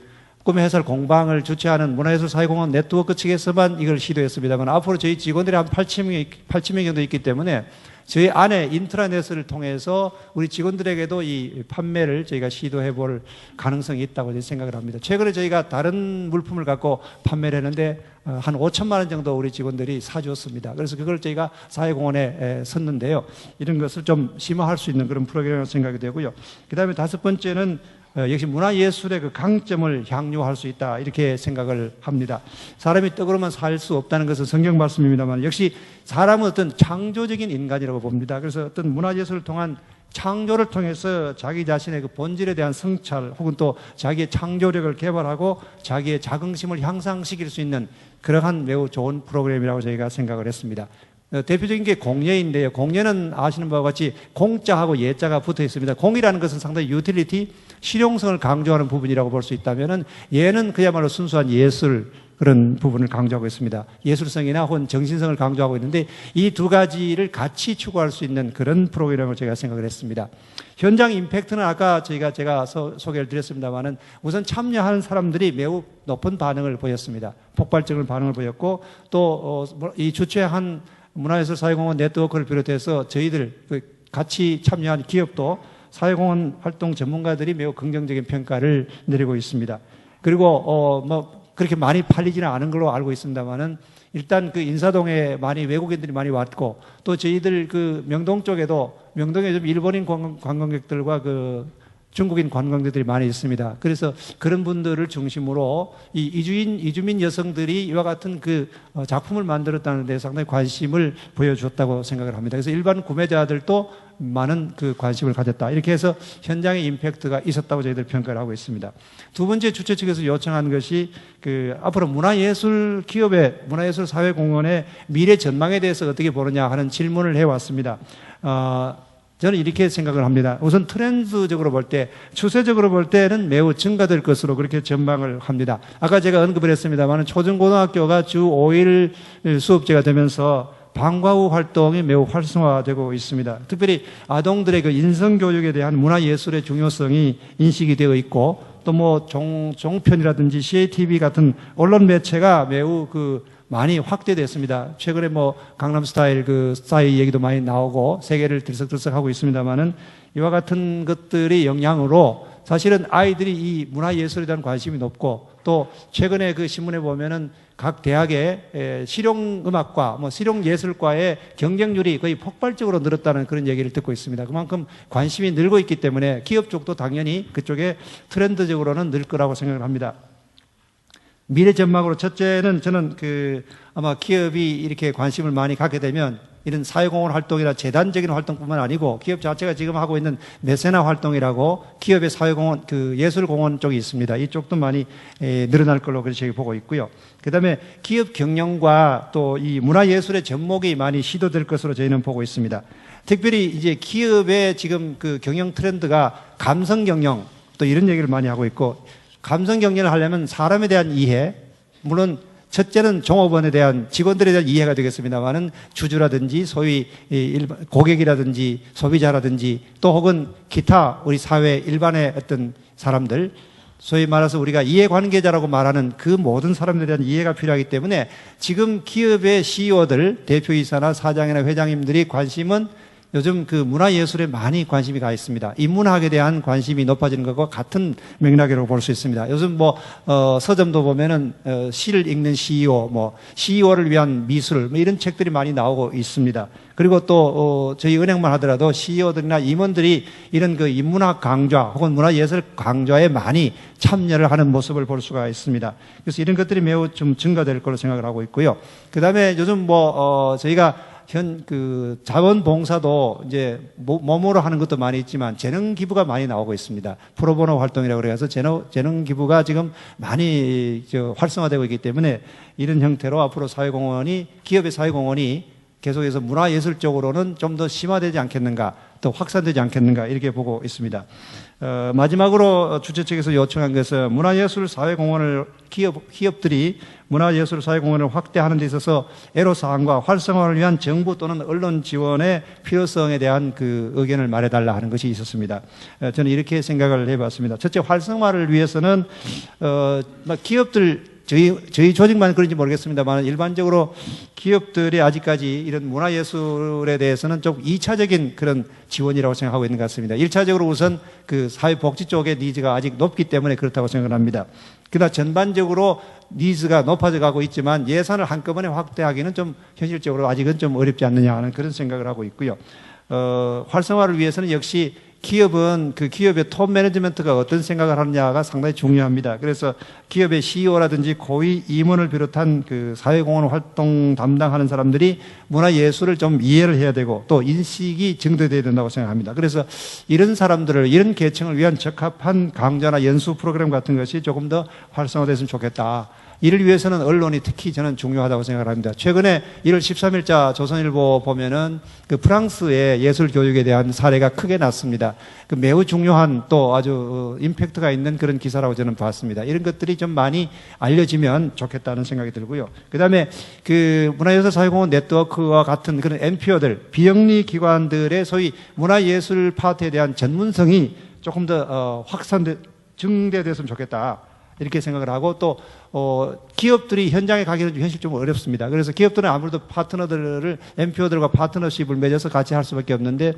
꿈의 해설 공방을 주최하는 문화예술 사회공헌 네트워크 측에서만 이걸 시도했습니다만 앞으로 저희 직원들이 한 8,000명 정도 있기 때문에 저희 안에 인트라넷을 통해서 우리 직원들에게도 이 판매를 저희가 시도해 볼 가능성이 있다고 생각을 합니다. 최근에 저희가 다른 물품을 갖고 판매를 했는데 한 5천만 원 정도 우리 직원들이 사주었습니다. 그래서 그걸 저희가 사회공헌에 섰는데요. 이런 것을 좀 심화할 수 있는 그런 프로그램이라고 생각이 되고요. 그 다음에 다섯 번째는 역시 문화예술의 그 강점을 향유할 수 있다 이렇게 생각을 합니다. 사람이 떡으로만 살 수 없다는 것은 성경 말씀입니다만 역시 사람은 어떤 창조적인 인간이라고 봅니다. 그래서 어떤 문화예술을 통한 창조를 통해서 자기 자신의 그 본질에 대한 성찰 혹은 또 자기의 창조력을 개발하고 자기의 자긍심을 향상시킬 수 있는 그러한 매우 좋은 프로그램이라고 저희가 생각을 했습니다. 대표적인 게 공예인데요. 공예는 아시는 바와 같이 공자하고 예자가 붙어 있습니다. 공이라는 것은 상당히 유틸리티, 실용성을 강조하는 부분이라고 볼 수 있다면은 예는 그야말로 순수한 예술 그런 부분을 강조하고 있습니다. 예술성이나 혹은 정신성을 강조하고 있는데 이 두 가지를 같이 추구할 수 있는 그런 프로그램을 제가 생각을 했습니다. 현장 임팩트는 아까 제가 소개를 드렸습니다만은 우선 참여하는 사람들이 매우 높은 반응을 보였습니다. 폭발적인 반응을 보였고 또 이 주최한 문화예술 사회공헌 네트워크를 비롯해서 저희들 같이 참여한 기업도 사회공헌 활동 전문가들이 매우 긍정적인 평가를 내리고 있습니다. 그리고 그렇게 많이 팔리지는 않은 걸로 알고 있습니다만은 일단 그 인사동에 외국인들이 많이 왔고 또 저희들 그 명동 쪽에도 명동에 좀 일본인 관광객들과 그 중국인 관광객들이 많이 있습니다. 그래서 그런 분들을 중심으로 이 이주민 여성들이 이와 같은 그 작품을 만들었다는 데 상당히 관심을 보여줬다고 생각을 합니다. 그래서 일반 구매자들도 많은 그 관심을 가졌다. 이렇게 해서 현장의 임팩트가 있었다고 저희들 평가를 하고 있습니다. 두 번째 주최 측에서 요청한 것이 그 앞으로 문화예술 기업의 문화예술 사회공헌의 미래 전망에 대해서 어떻게 보느냐 하는 질문을 해왔습니다. 저는 이렇게 생각을 합니다. 우선 트렌드적으로 볼 때, 추세적으로 볼 때는 매우 증가될 것으로 그렇게 전망을 합니다. 아까 제가 언급을 했습니다만 초중고등학교가 주 5일 수업제가 되면서 방과 후 활동이 매우 활성화되고 있습니다. 특별히 아동들의 그 인성교육에 대한 문화예술의 중요성이 인식이 되어 있고 또 뭐 종편이라든지 CATV 같은 언론 매체가 매우 많이 확대됐습니다. 최근에 뭐 강남스타일 스타일 얘기도 많이 나오고 세계를 들썩들썩하고 있습니다만은 이와 같은 것들의 영향으로 사실은 아이들이 이 문화예술에 대한 관심이 높고 또 최근에 그 신문에 보면은 각 대학의 실용음악과 실용예술과의 경쟁률이 거의 폭발적으로 늘었다는 그런 얘기를 듣고 있습니다. 그만큼 관심이 늘고 있기 때문에 기업 쪽도 당연히 그쪽에 트렌드적으로는 늘 거라고 생각을 합니다. 미래 전망으로 첫째는 저는 아마 기업이 이렇게 관심을 많이 갖게 되면 이런 사회공헌 활동이나 재단적인 활동뿐만 아니고 기업 자체가 지금 하고 있는 메세나 활동이라고 기업의 사회공헌, 예술공헌 쪽이 있습니다. 이쪽도 많이 늘어날 걸로 그렇게 보고 있고요. 그 다음에 기업 경영과 또 이 문화예술의 접목이 많이 시도될 것으로 저희는 보고 있습니다. 특별히 이제 기업의 지금 경영 트렌드가 감성 경영 또 이런 얘기를 많이 하고 있고 감성 경영을 하려면 사람에 대한 이해, 물론 첫째는 종업원에 대한 직원들에 대한 이해가 되겠습니다만은 주주라든지 소위 고객이라든지 소비자라든지 또 혹은 기타 우리 사회 일반의 어떤 사람들 소위 말해서 우리가 이해관계자라고 말하는 그 모든 사람들에 대한 이해가 필요하기 때문에 지금 기업의 CEO들, 대표이사나 사장이나 회장님들이 관심은 요즘 문화예술에 많이 관심이 가 있습니다. 인문학에 대한 관심이 높아지는 것과 같은 맥락이라고 볼 수 있습니다. 요즘 서점도 보면은, 시를 읽는 CEO, CEO를 위한 미술, 이런 책들이 많이 나오고 있습니다. 그리고 또, 저희 은행만 하더라도 CEO들이나 임원들이 이런 인문학 강좌 혹은 문화예술 강좌에 많이 참여를 하는 모습을 볼 수가 있습니다. 그래서 이런 것들이 매우 좀 증가될 걸로 생각을 하고 있고요. 그 다음에 요즘 저희가 자원봉사도 이제 몸으로 하는 것도 많이 있지만 재능 기부가 많이 나오고 있습니다. 프로보노 활동이라고 그래서 재능 기부가 지금 많이 활성화되고 있기 때문에 이런 형태로 앞으로 기업의 사회공헌이 계속해서 문화예술 쪽으로는 좀 더 심화되지 않겠는가, 또 확산되지 않겠는가 이렇게 보고 있습니다. 마지막으로 주최 측에서 요청한 것은 문화예술 사회공헌을 기업들이 문화예술 사회공헌을 확대하는 데 있어서 애로사항과 활성화를 위한 정부 또는 언론 지원의 필요성에 대한 의견을 말해달라 하는 것이 있었습니다. 저는 이렇게 생각을 해봤습니다. 첫째, 활성화를 위해서는 기업들 저희 조직만 그런지 모르겠습니다만 일반적으로 기업들이 아직까지 이런 문화예술에 대해서는 좀 2차적인 그런 지원이라고 생각하고 있는 것 같습니다. 1차적으로 우선 사회복지 쪽의 니즈가 아직 높기 때문에 그렇다고 생각을 합니다. 그러나 전반적으로 니즈가 높아져 가고 있지만 예산을 한꺼번에 확대하기는 좀 현실적으로 아직은 좀 어렵지 않느냐 하는 그런 생각을 하고 있고요. 활성화를 위해서는 역시 기업은 기업의 톱 매니지먼트가 어떤 생각을 하느냐가 상당히 중요합니다. 그래서 기업의 CEO라든지 고위 임원을 비롯한 사회공헌 활동 담당하는 사람들이 문화예술을 좀 이해를 해야 되고 또 인식이 증대되어야 된다고 생각합니다. 그래서 이런 사람들을, 이런 계층을 위한 적합한 강좌나 연수 프로그램 같은 것이 조금 더 활성화됐으면 좋겠다. 이를 위해서는 언론이 특히 저는 중요하다고 생각을 합니다. 최근에 1월 13일자 조선일보 보면은 프랑스의 예술 교육에 대한 사례가 크게 났습니다. 매우 중요한 또 아주 임팩트가 있는 그런 기사라고 저는 봤습니다. 이런 것들이 좀 많이 알려지면 좋겠다는 생각이 들고요. 그 다음에 문화예술 사회공헌 네트워크와 같은 그런 NPO들, 비영리 기관들의 소위 문화예술 파트에 대한 전문성이 조금 더 증대됐으면 좋겠다. 이렇게 생각을 하고 또 기업들이 현장에 가기는 좀 현실적으로 어렵습니다. 그래서 기업들은 아무래도 NPO들과 파트너십을 맺어서 같이 할 수밖에 없는데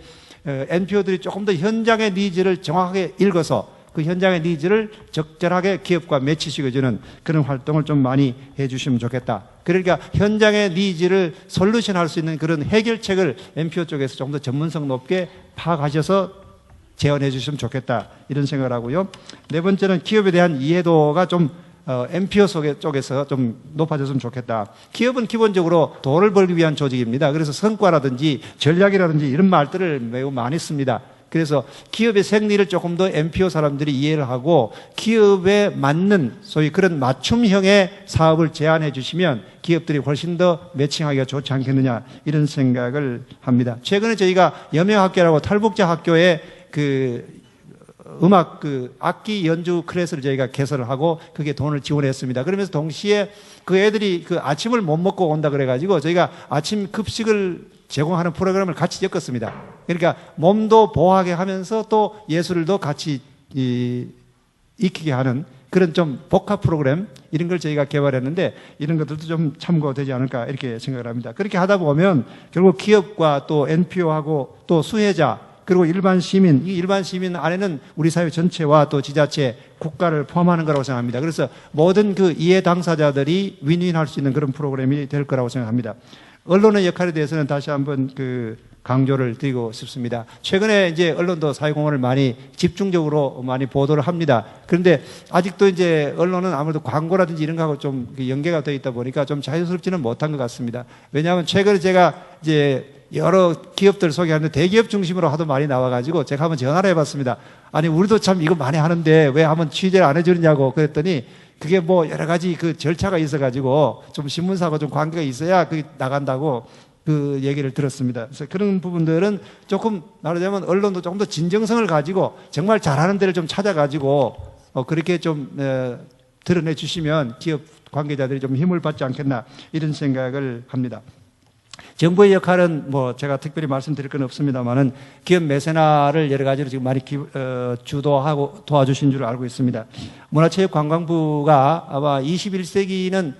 NPO들이 조금 더 현장의 니즈를 정확하게 읽어서 그 현장의 니즈를 적절하게 기업과 매치시켜주는 그런 활동을 좀 많이 해주시면 좋겠다. 그러니까 현장의 니즈를 솔루션할 수 있는 그런 해결책을 NPO 쪽에서 좀 더 전문성 높게 파악하셔서 재현해 주시면 좋겠다 이런 생각을 하고요. 네 번째는 기업에 대한 이해도가 좀 NPO 쪽에서 좀 높아졌으면 좋겠다. 기업은 기본적으로 돈을 벌기 위한 조직입니다. 그래서 성과라든지 전략이라든지 이런 말들을 매우 많이 씁니다. 그래서 기업의 생리를 조금 더 NPO 사람들이 이해를 하고 기업에 맞는 소위 그런 맞춤형의 사업을 제안해 주시면 기업들이 훨씬 더 매칭하기가 좋지 않겠느냐 이런 생각을 합니다. 최근에 저희가 여명학교라고 탈북자 학교에 음악 악기 연주 클래스를 저희가 개설을 하고 그게 돈을 지원했습니다. 그러면서 동시에 그 애들이 아침을 못 먹고 온다 그래가지고 저희가 아침 급식을 제공하는 프로그램을 같이 엮었습니다. 그러니까 몸도 보호하게 하면서 또 예술도 같이 익히게 하는 그런 좀 복합 프로그램 이런 걸 저희가 개발했는데 이런 것들도 좀 참고되지 않을까 이렇게 생각을 합니다. 그렇게 하다 보면 결국 기업과 또 NPO하고 또 수혜자 그리고 일반 시민, 이 일반 시민 안에는 우리 사회 전체와 또 지자체, 국가를 포함하는 거라고 생각합니다. 그래서 모든 이해 당사자들이 윈윈할 수 있는 그런 프로그램이 될 거라고 생각합니다. 언론의 역할에 대해서는 다시 한번 강조를 드리고 싶습니다. 최근에 이제 언론도 사회공헌을 많이 집중적으로 많이 보도를 합니다. 그런데 아직도 이제 언론은 아무래도 광고라든지 이런 거하고 좀 연계가 되어 있다 보니까 좀 자연스럽지는 못한 것 같습니다. 왜냐하면 최근에 제가 이제 여러 기업들 소개하는데 대기업 중심으로 하도 많이 나와가지고 제가 한번 전화를 해봤습니다. 아니 우리도 참 이거 많이 하는데 왜 한번 취재를 안 해주느냐고 그랬더니 그게 뭐 여러 가지 절차가 있어가지고 좀 신문사하고 좀 관계가 있어야 그게 나간다고 그 얘기를 들었습니다. 그래서 그런 부분들은 조금 말하자면 언론도 조금 더 진정성을 가지고 정말 잘하는 데를 좀 찾아가지고 그렇게 좀 드러내 주시면 기업 관계자들이 좀 힘을 받지 않겠나 이런 생각을 합니다. 정부의 역할은 뭐 제가 특별히 말씀드릴 건 없습니다만은 기업 매세나를 여러 가지로 지금 많이 주도하고 도와주신 줄 알고 있습니다. 문화체육관광부가 아마 21세기는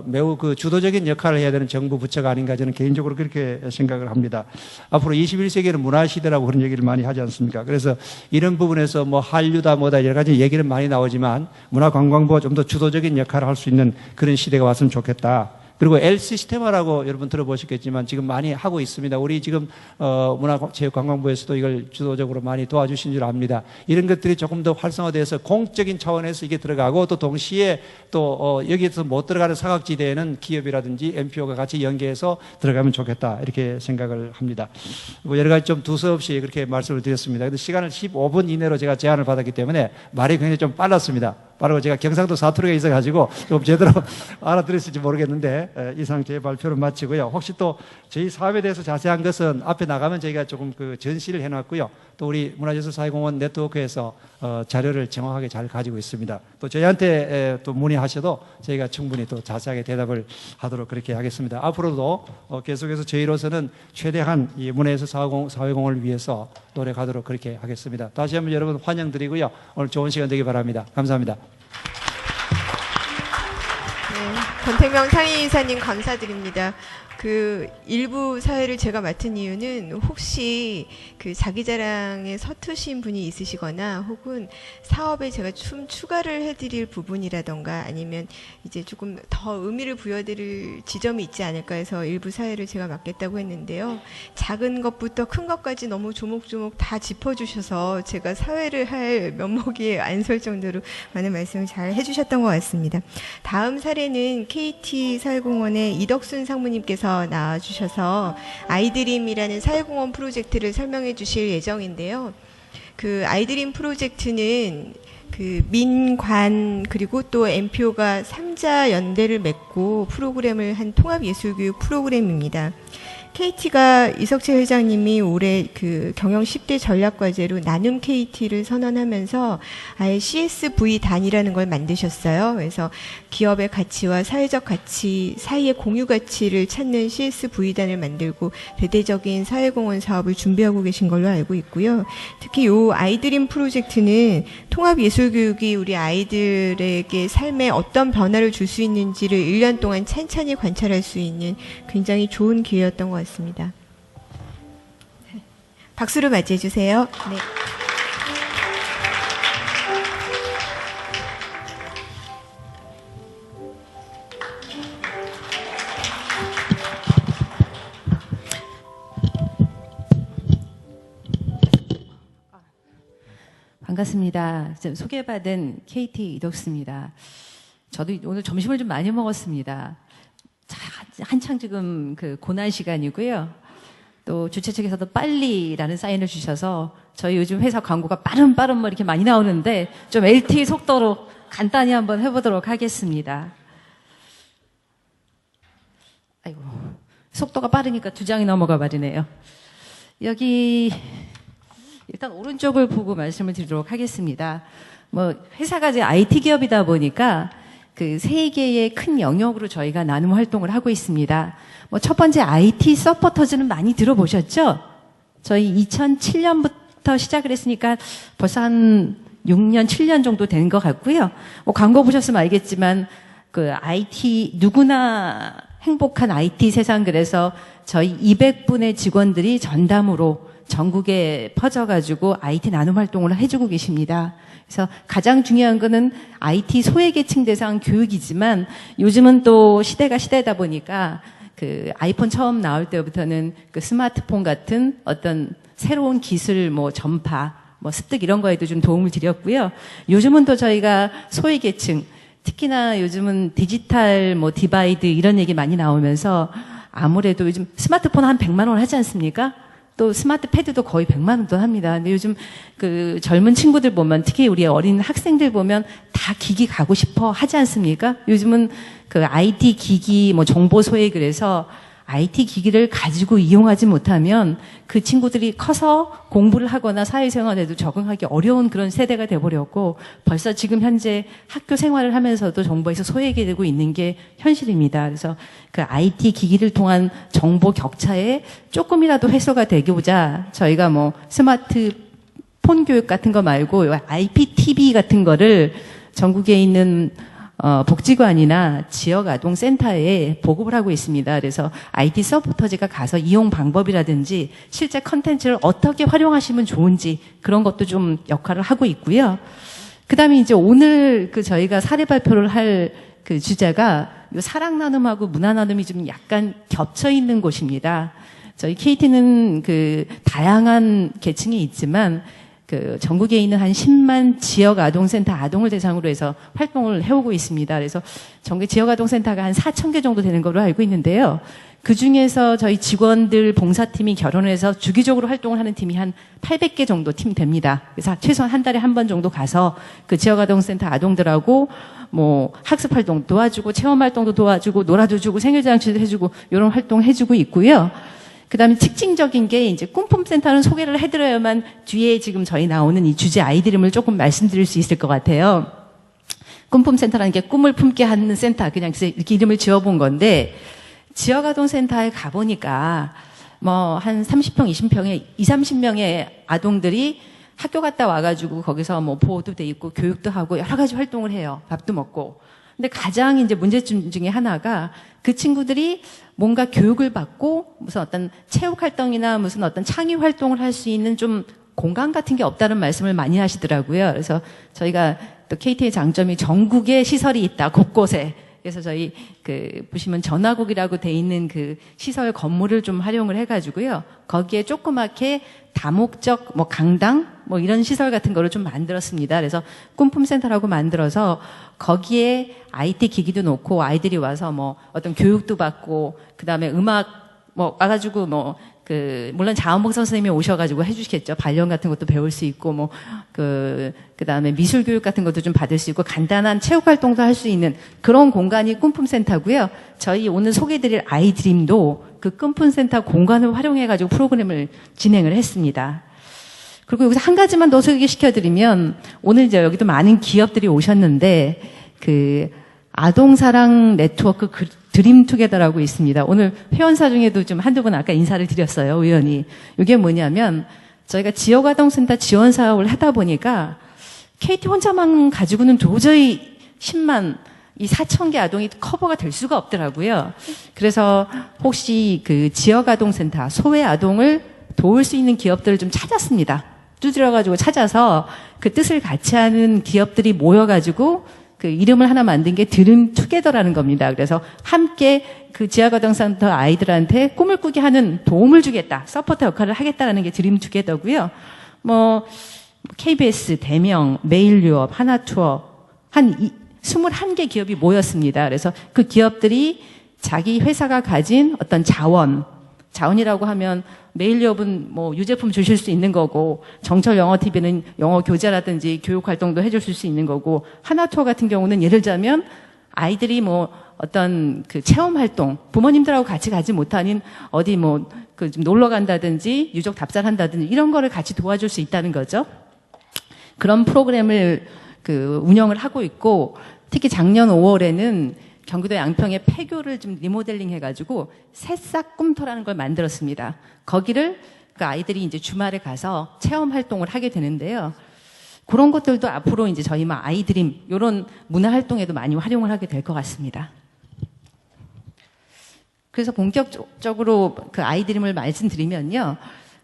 매우 주도적인 역할을 해야 되는 정부 부처가 아닌가 저는 개인적으로 그렇게 생각을 합니다. 앞으로 21세기에는 문화시대라고 그런 얘기를 많이 하지 않습니까? 그래서 이런 부분에서 뭐 한류다 뭐다 여러 가지 얘기는 많이 나오지만 문화관광부가 좀 더 주도적인 역할을 할 수 있는 그런 시대가 왔으면 좋겠다. 그리고 L시스테마라고 여러분 들어보셨겠지만 지금 많이 하고 있습니다. 우리 지금 문화체육관광부에서도 이걸 주도적으로 많이 도와주신 줄 압니다. 이런 것들이 조금 더 활성화돼서 공적인 차원에서 이게 들어가고 또 동시에 또 여기에서 못 들어가는 사각지대에는 기업이라든지 NPO가 같이 연계해서 들어가면 좋겠다 이렇게 생각을 합니다. 뭐 여러 가지 좀 두서없이 그렇게 말씀을 드렸습니다. 근데 시간을 15분 이내로 제가 제안을 받았기 때문에 말이 굉장히 좀 빨랐습니다. 바로 제가 경상도 사투리가 있어가지고 좀 제대로 알아들었을지 모르겠는데 이상 제 발표를 마치고요. 혹시 또 저희 사업에 대해서 자세한 것은 앞에 나가면 저희가 조금 전시를 해놨고요. 또 우리 문화예술사회공헌 네트워크에서 자료를 정확하게 잘 가지고 있습니다. 또 저희한테 또 문의하셔도 저희가 충분히 또 자세하게 대답을 하도록 그렇게 하겠습니다. 앞으로도 계속해서 저희로서는 최대한 이 문화예술사회공헌을 위해서 노력하도록 그렇게 하겠습니다. 다시 한번 여러분 환영드리고요. 오늘 좋은 시간 되기 바랍니다. 감사합니다. 권택명 상임이사님 감사드립니다. 일부 사회를 제가 맡은 이유는 혹시 자기 자랑에 서투신 분이 있으시거나 혹은 사업에 제가 좀 추가를 해드릴 부분이라던가 아니면 이제 조금 더 의미를 부여드릴 지점이 있지 않을까 해서 일부 사회를 제가 맡겠다고 했는데요. 작은 것부터 큰 것까지 너무 조목조목 다 짚어주셔서 제가 사회를 할 면목이 안 설 정도로 많은 말씀을 잘 해주셨던 것 같습니다. 다음 사례는 KT 사회공헌의 이덕순 상무님께서 나와주셔서 아이드림이라는 사회공헌 프로젝트를 설명해 주실 예정인데요. 아이드림 프로젝트는 민관 그리고 또 NPO가 3자 연대를 맺고 프로그램을 한 통합예술교육 프로그램입니다. KT가 이석채 회장님이 올해 경영 10대 전략과제로 나눔 KT를 선언하면서 아예 CSV 단이라는 걸 만드셨어요. 그래서 기업의 가치와 사회적 가치 사이의 공유 가치를 찾는 CSV 단을 만들고 대대적인 사회공헌 사업을 준비하고 계신 걸로 알고 있고요. 특히 이 아이드림 프로젝트는 통합예술교육이 우리 아이들에게 삶에 어떤 변화를 줄 수 있는지를 1년 동안 찬찬히 관찰할 수 있는 굉장히 좋은 기회였던 것 같습니다. 박수로 맞이해 주세요. 네. 반갑습니다. 소개받은 KT 이덕수입니다. 저도 오늘 점심을 좀 많이 먹었습니다. 한창 지금 그 고난 시간이고요. 또 주최 측에서도 빨리라는 사인을 주셔서 저희 요즘 회사 광고가 빠른 뭐 이렇게 많이 나오는데 좀 LTE 속도로 간단히 한번 해보도록 하겠습니다. 아이고, 속도가 빠르니까 2장이 넘어가 버리네요. 여기 일단 오른쪽을 보고 말씀을 드리도록 하겠습니다. 뭐 회사가 이제 IT 기업이다 보니까 그 세 개의 큰 영역으로 저희가 나눔 활동을 하고 있습니다. 뭐 첫 번째 IT 서포터즈는 많이 들어보셨죠? 저희 2007년부터 시작을 했으니까 벌써 한 6년, 7년 정도 된 것 같고요. 뭐 광고 보셨으면 알겠지만 그 IT 누구나 행복한 IT 세상 그래서 저희 200분의 직원들이 전담으로 전국에 퍼져가지고 IT 나눔 활동을 해주고 계십니다. 그래서 가장 중요한 거는 IT 소외계층 대상 교육이지만 요즘은 또 시대가 시대다 보니까 그 아이폰 처음 나올 때부터는 그 스마트폰 같은 어떤 새로운 기술 뭐 전파, 뭐 습득 이런 거에도 좀 도움을 드렸고요. 요즘은 또 저희가 소외계층, 특히나 요즘은 디지털 뭐 디바이드 이런 얘기 많이 나오면서 아무래도 요즘 스마트폰 한 100만 원 하지 않습니까? 또 스마트 패드도 거의 100만 원 돈 합니다. 근데 요즘 그 젊은 친구들 보면 특히 우리 어린 학생들 보면 다 기기 가고 싶어 하지 않습니까? 요즘은 그 IT 기기 뭐 정보 소외 그래서 IT 기기를 가지고 이용하지 못하면 그 친구들이 커서 공부를 하거나 사회생활에도 적응하기 어려운 그런 세대가 돼버렸고 벌써 지금 현재 학교 생활을 하면서도 정보에서 소외게 되고 있는 게 현실입니다. 그래서 그 IT 기기를 통한 정보 격차에 조금이라도 해소가 되고자 저희가 뭐 스마트폰 교육 같은 거 말고 IPTV 같은 거를 전국에 있는 복지관이나 지역 아동센터에 보급을 하고 있습니다. 그래서 IT 서포터즈가 가서 이용 방법이라든지 실제 컨텐츠를 어떻게 활용하시면 좋은지 그런 것도 좀 역할을 하고 있고요. 그 다음에 이제 오늘 그 저희가 사례 발표를 할 그 주제가 요 사랑 나눔하고 문화 나눔이 좀 약간 겹쳐 있는 곳입니다. 저희 KT는 그 다양한 계층이 있지만 그 전국에 있는 한 10만 지역 아동센터 아동을 대상으로 해서 활동을 해오고 있습니다. 그래서 전국 지역 아동센터가 한 4,000개 정도 되는 걸로 알고 있는데요. 그 중에서 저희 직원들 봉사팀이 결혼해서 주기적으로 활동을 하는 팀이 한 800개 정도 팀 됩니다. 그래서 최소한 한 달에 한 번 정도 가서 그 지역 아동센터 아동들하고 뭐 학습 활동 도와주고 체험 활동도 도와주고 놀아도 주고 생일잔치도 해주고 이런 활동 해주고 있고요. 그 다음에 특징적인 게 이제 꿈품센터는 소개를 해드려야만 뒤에 지금 저희 나오는 이 주제 아이들 이름을 조금 말씀드릴 수 있을 것 같아요. 꿈품센터라는 게 꿈을 품게 하는 센터, 그냥 이렇게 이름을 지어본 건데, 지역아동센터에 가보니까 뭐 한 30평, 20평에 20-30명의 아동들이 학교 갔다 와가지고 거기서 뭐 보호도 돼 있고 교육도 하고 여러 가지 활동을 해요. 밥도 먹고. 근데 가장 이제 문제점 중에 하나가 그 친구들이 뭔가 교육을 받고 무슨 어떤 체육 활동이나 무슨 어떤 창의 활동을 할 수 있는 좀 공간 같은 게 없다는 말씀을 많이 하시더라고요. 그래서 저희가 또 KT의 장점이 전국에 시설이 있다, 곳곳에. 그래서 저희 그 보시면 전화국이라고 돼 있는 그 시설 건물을 좀 활용을 해가지고요. 거기에 조그맣게 다목적 뭐 강당 뭐 이런 시설 같은 거를 좀 만들었습니다. 그래서 꿈품센터라고 만들어서 거기에 IT 기기도 놓고 아이들이 와서 뭐 어떤 교육도 받고 그다음에 음악 뭐 와가지고 뭐 그 물론 자원봉사 선생님이 오셔가지고 해주시겠죠. 발령 같은 것도 배울 수 있고 뭐 그다음에 미술 교육 같은 것도 좀 받을 수 있고 간단한 체육 활동도 할 수 있는 그런 공간이 꿈품센터고요. 저희 오늘 소개드릴 아이드림도 그 꿈품센터 공간을 활용해가지고 프로그램을 진행을 했습니다. 그리고 여기서 한 가지만 더 소개시켜드리면 오늘 이제 여기도 많은 기업들이 오셨는데 그 아동사랑 네트워크 드림투게더라고 있습니다. 오늘 회원사 중에도 좀 한두 분 아까 인사를 드렸어요, 의원이. 이게 뭐냐면 저희가 지역아동센터 지원 사업을 하다 보니까 KT 혼자만 가지고는 도저히 10만 이 4,000개 아동이 커버가 될 수가 없더라고요. 그래서 혹시 그 지역아동센터 소외 아동을 도울 수 있는 기업들을 좀 찾았습니다. 두드려가지고 찾아서 그 뜻을 같이 하는 기업들이 모여가지고 그 이름을 하나 만든 게 드림투게더라는 겁니다. 그래서 함께 그 지역아동센터 아이들한테 꿈을 꾸게 하는 도움을 주겠다, 서포터 역할을 하겠다라는 게 드림투게더고요. 뭐 KBS, 대명, 메일유업, 하나투어 한 21개 기업이 모였습니다. 그래서 그 기업들이 자기 회사가 가진 어떤 자원이라고 하면 메일유업은 뭐 유제품 주실 수 있는 거고, 정철 영어TV는 영어 교재라든지 교육 활동도 해줄 수 있는 거고, 하나투어 같은 경우는 예를 들자면 아이들이 뭐 어떤 그 체험 활동, 부모님들하고 같이 가지 못하는 어디 뭐 그 좀 놀러 간다든지 유적 답사한다든지 이런 거를 같이 도와줄 수 있다는 거죠. 그런 프로그램을 그 운영을 하고 있고, 특히 작년 5월에는 경기도 양평에 폐교를 좀 리모델링 해가지고 새싹 꿈터라는 걸 만들었습니다. 거기를 그 아이들이 이제 주말에 가서 체험 활동을 하게 되는데요. 그런 것들도 앞으로 이제 저희 막 아이드림 이런 문화 활동에도 많이 활용을 하게 될 것 같습니다. 그래서 본격적으로 그 아이드림을 말씀드리면요.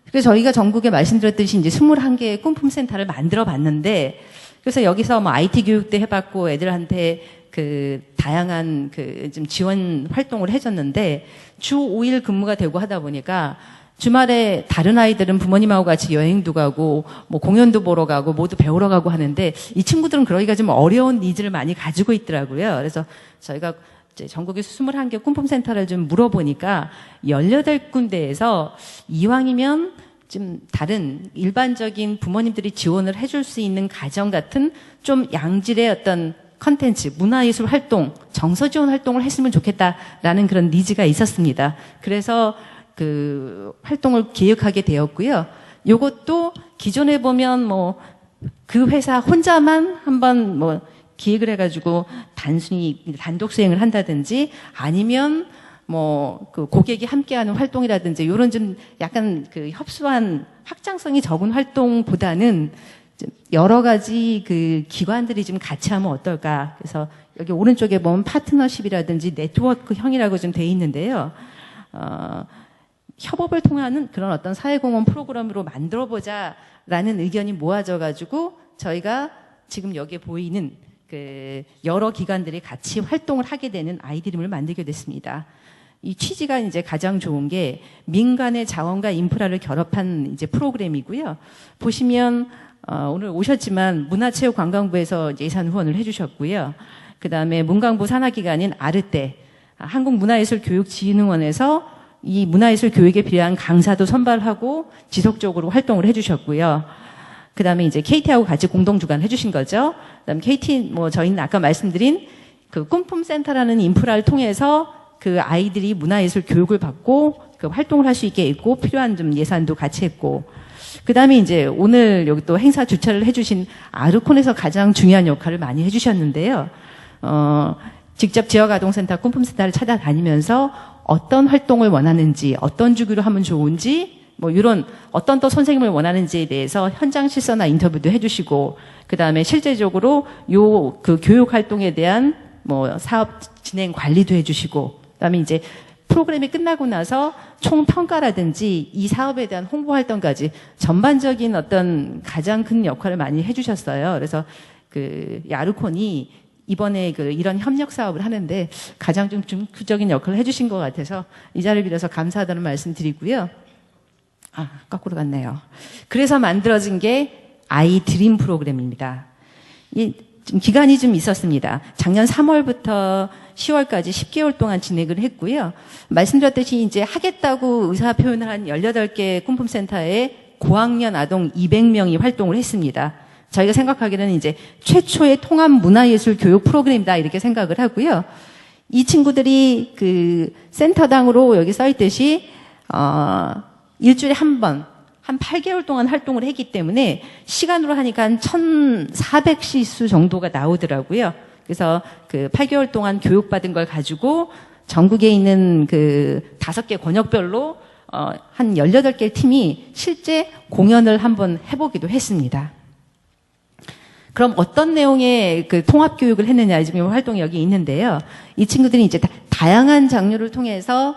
그래서 저희가 전국에 말씀드렸듯이 이제 21개의 꿈품센터를 만들어 봤는데, 그래서 여기서 뭐 IT 교육도 해봤고 애들한테 그 다양한 그 좀 지원 활동을 해줬는데, 주 5일 근무가 되고 하다 보니까 주말에 다른 아이들은 부모님하고 같이 여행도 가고 뭐 공연도 보러 가고 모두 배우러 가고 하는데, 이 친구들은 그러기가 좀 어려운 니즈를 많이 가지고 있더라고요. 그래서 저희가 이제 전국에 21개 꿈품센터를 좀 물어보니까 18군데에서 이왕이면 좀 다른 일반적인 부모님들이 지원을 해줄 수 있는 가정 같은 좀 양질의 어떤 컨텐츠, 문화예술 활동, 정서 지원 활동을 했으면 좋겠다라는 그런 니즈가 있었습니다. 그래서 그 활동을 기획하게 되었고요. 요것도 기존에 보면 뭐 그 회사 혼자만 한번 뭐 기획을 해가지고 단순히 단독 수행을 한다든지, 아니면 뭐 그 고객이 함께하는 활동이라든지 이런 좀 약간 그 협소한 확장성이 적은 활동보다는 좀 여러 가지 그 기관들이 좀 같이 하면 어떨까. 그래서 여기 오른쪽에 보면 파트너십이라든지 네트워크형이라고 좀 돼 있는데요. 협업을 통하는 그런 어떤 사회공헌 프로그램으로 만들어보자라는 의견이 모아져가지고 저희가 지금 여기에 보이는 그 여러 기관들이 같이 활동을 하게 되는 아이드림을 만들게 됐습니다. 이 취지가 이제 가장 좋은 게 민간의 자원과 인프라를 결합한 이제 프로그램이고요. 보시면 오늘 오셨지만 문화체육관광부에서 예산 후원을 해주셨고요. 그 다음에 문광부 산하기관인 아르떼, 한국문화예술교육진흥원에서 이 문화예술 교육에 필요한 강사도 선발하고 지속적으로 활동을 해주셨고요. 그 다음에 이제 KT하고 같이 공동주관 해주신 거죠. 그 다음에 KT, 뭐 저희는 아까 말씀드린 그 꿈품센터라는 인프라를 통해서 그 아이들이 문화예술 교육을 받고 그 활동을 할 수 있게 있고, 필요한 좀 예산도 같이 했고, 그 다음에 이제 오늘 여기 또 행사 주최를 해주신 아르콘에서 가장 중요한 역할을 많이 해주셨는데요. 직접 지역아동센터, 꿈품센터를 찾아다니면서 어떤 활동을 원하는지, 어떤 주기로 하면 좋은지, 뭐 이런 어떤 또 선생님을 원하는지에 대해서 현장 실서나 인터뷰도 해주시고, 그 다음에 실제적으로 요 그 교육 활동에 대한 뭐 사업 진행 관리도 해주시고, 그 다음에 이제 프로그램이 끝나고 나서 총 평가라든지 이 사업에 대한 홍보 활동까지 전반적인 어떤 가장 큰 역할을 많이 해주셨어요. 그래서 그 야르콘이 이번에 그 이런 협력 사업을 하는데 가장 좀 중추적인 역할을 해주신 것 같아서 이 자리를 빌어서 감사하다는 말씀 드리고요. 거꾸로 갔네요. 그래서 만들어진 게 아이드림 프로그램입니다. 좀 기간이 좀 있었습니다. 작년 3월부터 10월까지 10개월 동안 진행을 했고요. 말씀드렸듯이 이제 하겠다고 의사 표현을 한 18개 꿈품센터에 고학년 아동 200명이 활동을 했습니다. 저희가 생각하기에는 이제 최초의 통합 문화예술 교육 프로그램이다 이렇게 생각을 하고요. 이 친구들이 그 센터당으로 여기 써 있듯이 일주일에 한 번, 한 8개월 동안 활동을 했기 때문에 시간으로 하니까 한 1,400시수 정도가 나오더라고요. 그래서 그 8개월 동안 교육받은 걸 가지고 전국에 있는 그 5개 권역별로 한 18개 팀이 실제 공연을 한번 해보기도 했습니다. 그럼 어떤 내용의 그 통합 교육을 했느냐, 지금 활동이 여기 있는데요. 이 친구들이 이제 다양한 장르를 통해서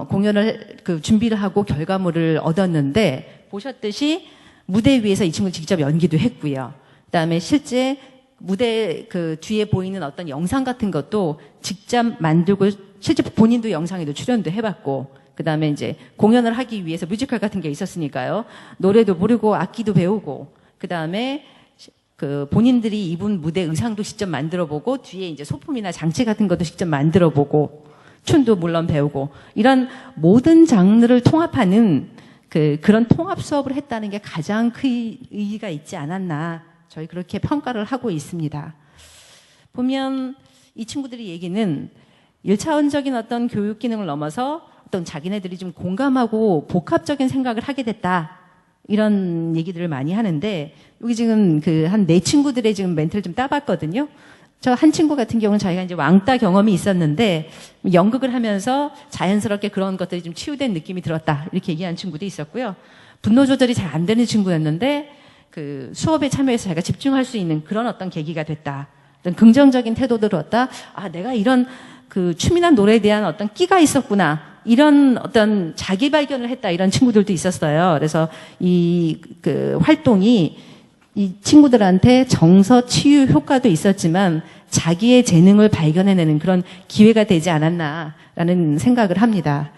공연을 그 준비를 하고 결과물을 얻었는데, 보셨듯이 무대 위에서 이 친구 직접 연기도 했고요. 그다음에 실제 무대 그 뒤에 보이는 어떤 영상 같은 것도 직접 만들고 실제 본인도 영상에도 출연도 해봤고, 그다음에 이제 공연을 하기 위해서 뮤지컬 같은 게 있었으니까요. 노래도 부르고 악기도 배우고, 그 다음에 그 본인들이 입은 무대 의상도 직접 만들어보고 뒤에 이제 소품이나 장치 같은 것도 직접 만들어보고 춤도 물론 배우고 이런 모든 장르를 통합하는 그런 통합 수업을 했다는 게 가장 큰 의의가 있지 않았나 저희 그렇게 평가를 하고 있습니다. 보면 이 친구들이 얘기는 1차원적인 어떤 교육 기능을 넘어서 어떤 자기네들이 좀 공감하고 복합적인 생각을 하게 됐다. 이런 얘기들을 많이 하는데 여기 지금 한 4친구들의 지금 멘트를 좀 따봤거든요. 저 한 친구 같은 경우는 자기가 이제 왕따 경험이 있었는데 연극을 하면서 자연스럽게 그런 것들이 좀 치유된 느낌이 들었다. 이렇게 얘기한 친구도 있었고요. 분노 조절이 잘 안 되는 친구였는데 그 수업에 참여해서 자기가 집중할 수 있는 그런 어떤 계기가 됐다. 어떤 긍정적인 태도들을 얻다. 아, 내가 이런 그 춤이나 노래에 대한 어떤 끼가 있었구나. 이런 어떤 자기 발견을 했다. 이런 친구들도 있었어요. 그래서 그 활동이 이 친구들한테 정서 치유 효과도 있었지만 자기의 재능을 발견해내는 그런 기회가 되지 않았나라는 생각을 합니다.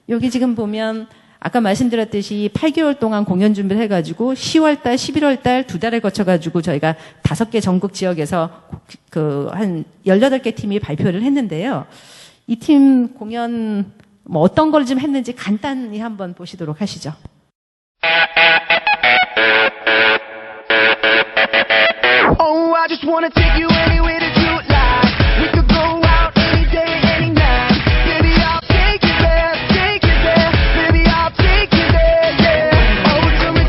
여기 지금 보면 아까 말씀드렸듯이 8개월 동안 공연 준비를 해가지고 10월달, 11월달 2달에 거쳐가지고 저희가 5개 전국 지역에서 한 18개 팀이 발표를 했는데요. 이 팀 공연 뭐 어떤 걸 좀 했는지 간단히 한번 보시도록 하시죠. Oh, I just wanna take you anywhere that you like. We could go out any day, any night. Baby, I'll take you there, take you there. Baby, I'll take you there, yeah. Oh, tell me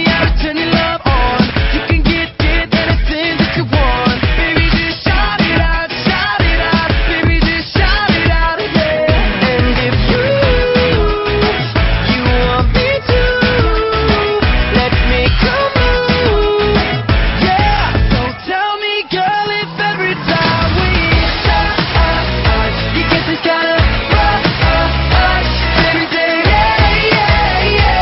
how to turn your love on. You can get anything that you want. Baby, just shout it out, shout it out. Baby, just shout it out, yeah. And if you want me to, let's make a move, yeah. So tell me, girl, if every time we touch, you get this kind of rush every day, yeah, yeah, yeah,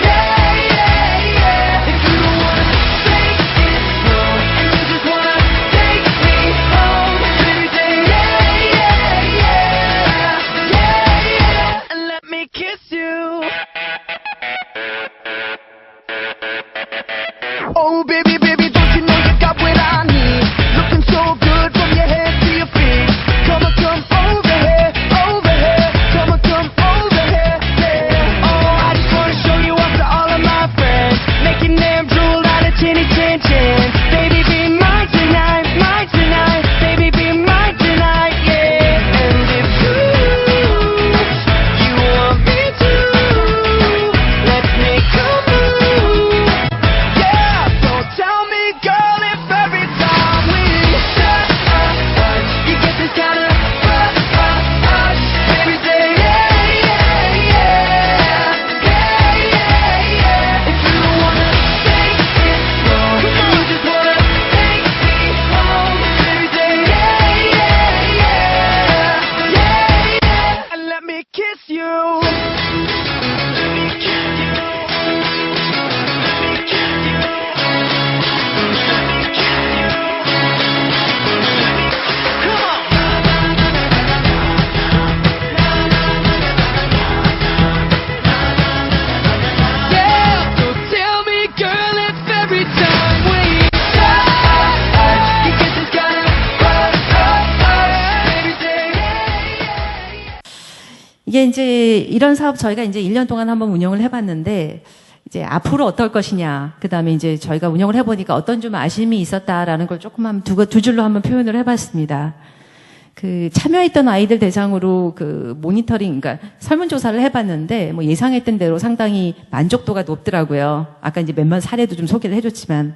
yeah, yeah, yeah. If you don't wanna take it slow and you just wanna take me home every day, yeah, yeah, yeah, yeah, yeah, and let me kiss you. Oh baby, baby, don't you know you got what I need? Looking so good from your head to your feet. Come on, come over here, over here. Come on, come over here, yeah. Oh, I just wanna show you off to all of my friends, making them drool out of chinny chin chin. Baby, be mine tonight, mine tonight. Baby, be mine tonight, yeah. And if you want me to, let's make a move, yeah. So tell me, girl, if every time we touch, you get this kind of rush every day, yeah, yeah, yeah, yeah, yeah, yeah. If you don't wanna take it slow, you just wanna take me home every day, yeah, yeah, yeah, yeah, yeah, and let me kiss you. Let me kiss you. Let me kiss you. Let me kiss you. Come on. Yeah, so tell me, girl, if every time we touch, you get this kind of rush every day, yeah, yeah. 이게 이제 이런 사업 저희가 이제 1년 동안 한번 운영을 해봤는데 이제 앞으로 어떨 것이냐. 그 다음에 이제 저희가 운영을 해보니까 어떤 좀 아쉬움이 있었다라는 걸 조금 두 줄로 한번 표현을 해봤습니다. 참여했던 아이들 대상으로 모니터링, 그러니까 설문조사를 해봤는데 뭐 예상했던 대로 상당히 만족도가 높더라고요. 아까 이제 몇몇 사례도 좀 소개를 해줬지만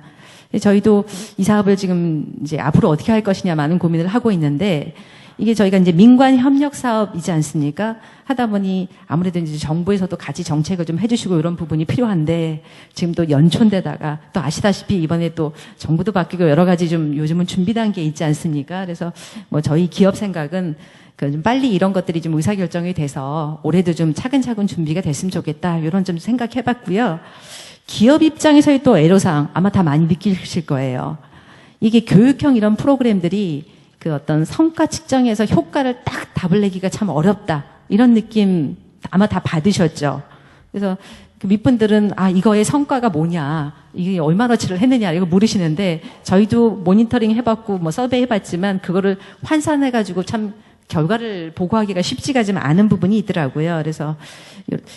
저희도 이 사업을 지금 이제 앞으로 어떻게 할 것이냐 많은 고민을 하고 있는데 이게 저희가 이제 민관 협력 사업이지 않습니까? 하다 보니 아무래도 이제 정부에서도 같이 정책을 좀 해주시고 이런 부분이 필요한데 지금 또 연초인데다가 또 아시다시피 이번에 또 정부도 바뀌고 여러 가지 좀 요즘은 준비 단계에 있지 않습니까? 그래서 뭐 저희 기업 생각은 좀 빨리 이런 것들이 좀 의사결정이 돼서 올해도 좀 차근차근 준비가 됐으면 좋겠다. 이런 좀 생각해봤고요. 기업 입장에서의 또 애로사항 아마 다 많이 느끼실 거예요. 이게 교육형 이런 프로그램들이 어떤 성과 측정에서 효과를 딱 답을 내기가 참 어렵다. 이런 느낌 아마 다 받으셨죠. 그래서 그 밑분들은 이거의 성과가 뭐냐, 이게 얼마나치를 했느냐 이거 모르시는데 저희도 모니터링 해봤고 뭐 서베이 해봤지만 그거를 환산해가지고 참 결과를 보고하기가 쉽지가 좀 않은 부분이 있더라고요. 그래서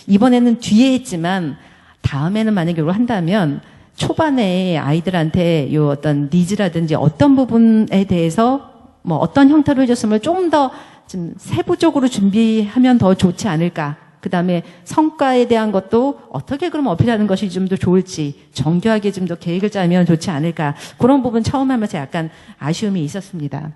이번에는 뒤에 했지만 다음에는 만약에 이걸 한다면 초반에 아이들한테 요 어떤 니즈라든지 어떤 부분에 대해서 뭐 어떤 형태로 해줬으면 좀 더 좀 세부적으로 준비하면 더 좋지 않을까. 그 다음에 성과에 대한 것도 어떻게 그럼 어필하는 것이 좀 더 좋을지 정교하게 좀 더 계획을 짜면 좋지 않을까. 그런 부분 처음 하면서 약간 아쉬움이 있었습니다.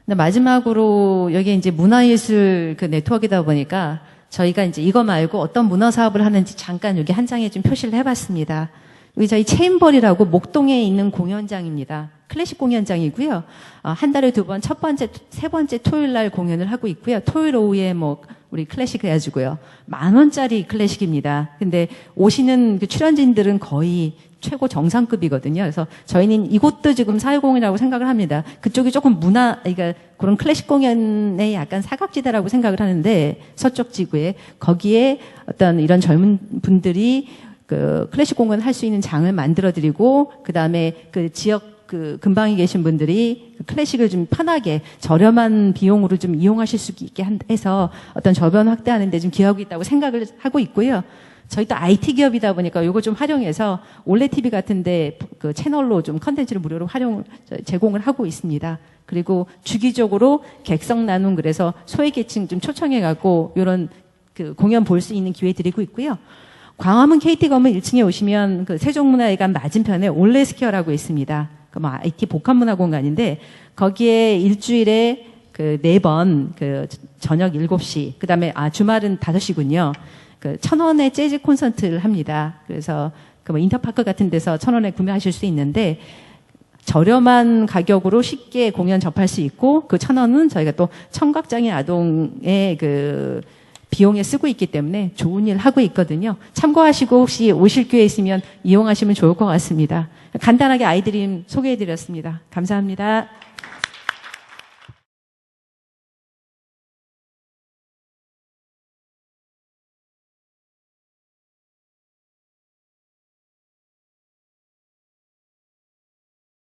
근데 마지막으로 여기 이제 문화예술 그 네트워크이다 보니까 저희가 이제 이거 말고 어떤 문화 사업을 하는지 잠깐 여기 한 장에 좀 표시를 해봤습니다. 여기 저희 체인볼이라고 목동에 있는 공연장입니다. 클래식 공연장이고요. 한 달에 2번, 첫 번째, 세 번째 토요일 날 공연을 하고 있고요. 토요일 오후에 뭐 우리 클래식 해가지고요. 10,000원짜리 클래식입니다. 근데 오시는 그 출연진들은 거의 최고 정상급이거든요. 그래서 저희는 이곳도 지금 사회공연이라고 생각을 합니다. 그쪽이 조금 그러니까 그런 클래식 공연의 약간 사각지대라고 생각을 하는데 서쪽 지구에 거기에 어떤 이런 젊은 분들이 그 클래식 공연을 할 수 있는 장을 만들어드리고 그 다음에 그 지역 그 근방에 계신 분들이 클래식을 좀 편하게 저렴한 비용으로 좀 이용하실 수 있게 해서 어떤 저변 확대하는 데 좀 기여하고 있다고 생각을 하고 있고요. 저희 또 IT 기업이다 보니까 요거 좀 활용해서 올레 TV 같은데 그 채널로 좀 컨텐츠를 무료로 제공을 하고 있습니다. 그리고 주기적으로 객석 나눔 그래서 소외계층 좀 초청해 갖고 요런 그 공연 볼 수 있는 기회 드리고 있고요. 광화문 KT 건물 1층에 오시면 그 세종문화회관 맞은편에 올레스퀘어라고 있습니다. 그 뭐 IT 복합문화 공간인데 거기에 일주일에 그 4번 그 저녁 7시 그다음에 주말은 5시군요. 그 1,000원의 재즈 콘서트를 합니다. 그래서 그 뭐 인터파크 같은 데서 1,000원에 구매하실 수 있는데 저렴한 가격으로 쉽게 공연 접할 수 있고 그 1,000원은 저희가 또 청각장애 아동의 그 비용에 쓰고 있기 때문에 좋은 일 하고 있거든요. 참고하시고 혹시 오실 기회 있으면 이용하시면 좋을 것 같습니다. 간단하게 아이드림 소개해드렸습니다. 감사합니다.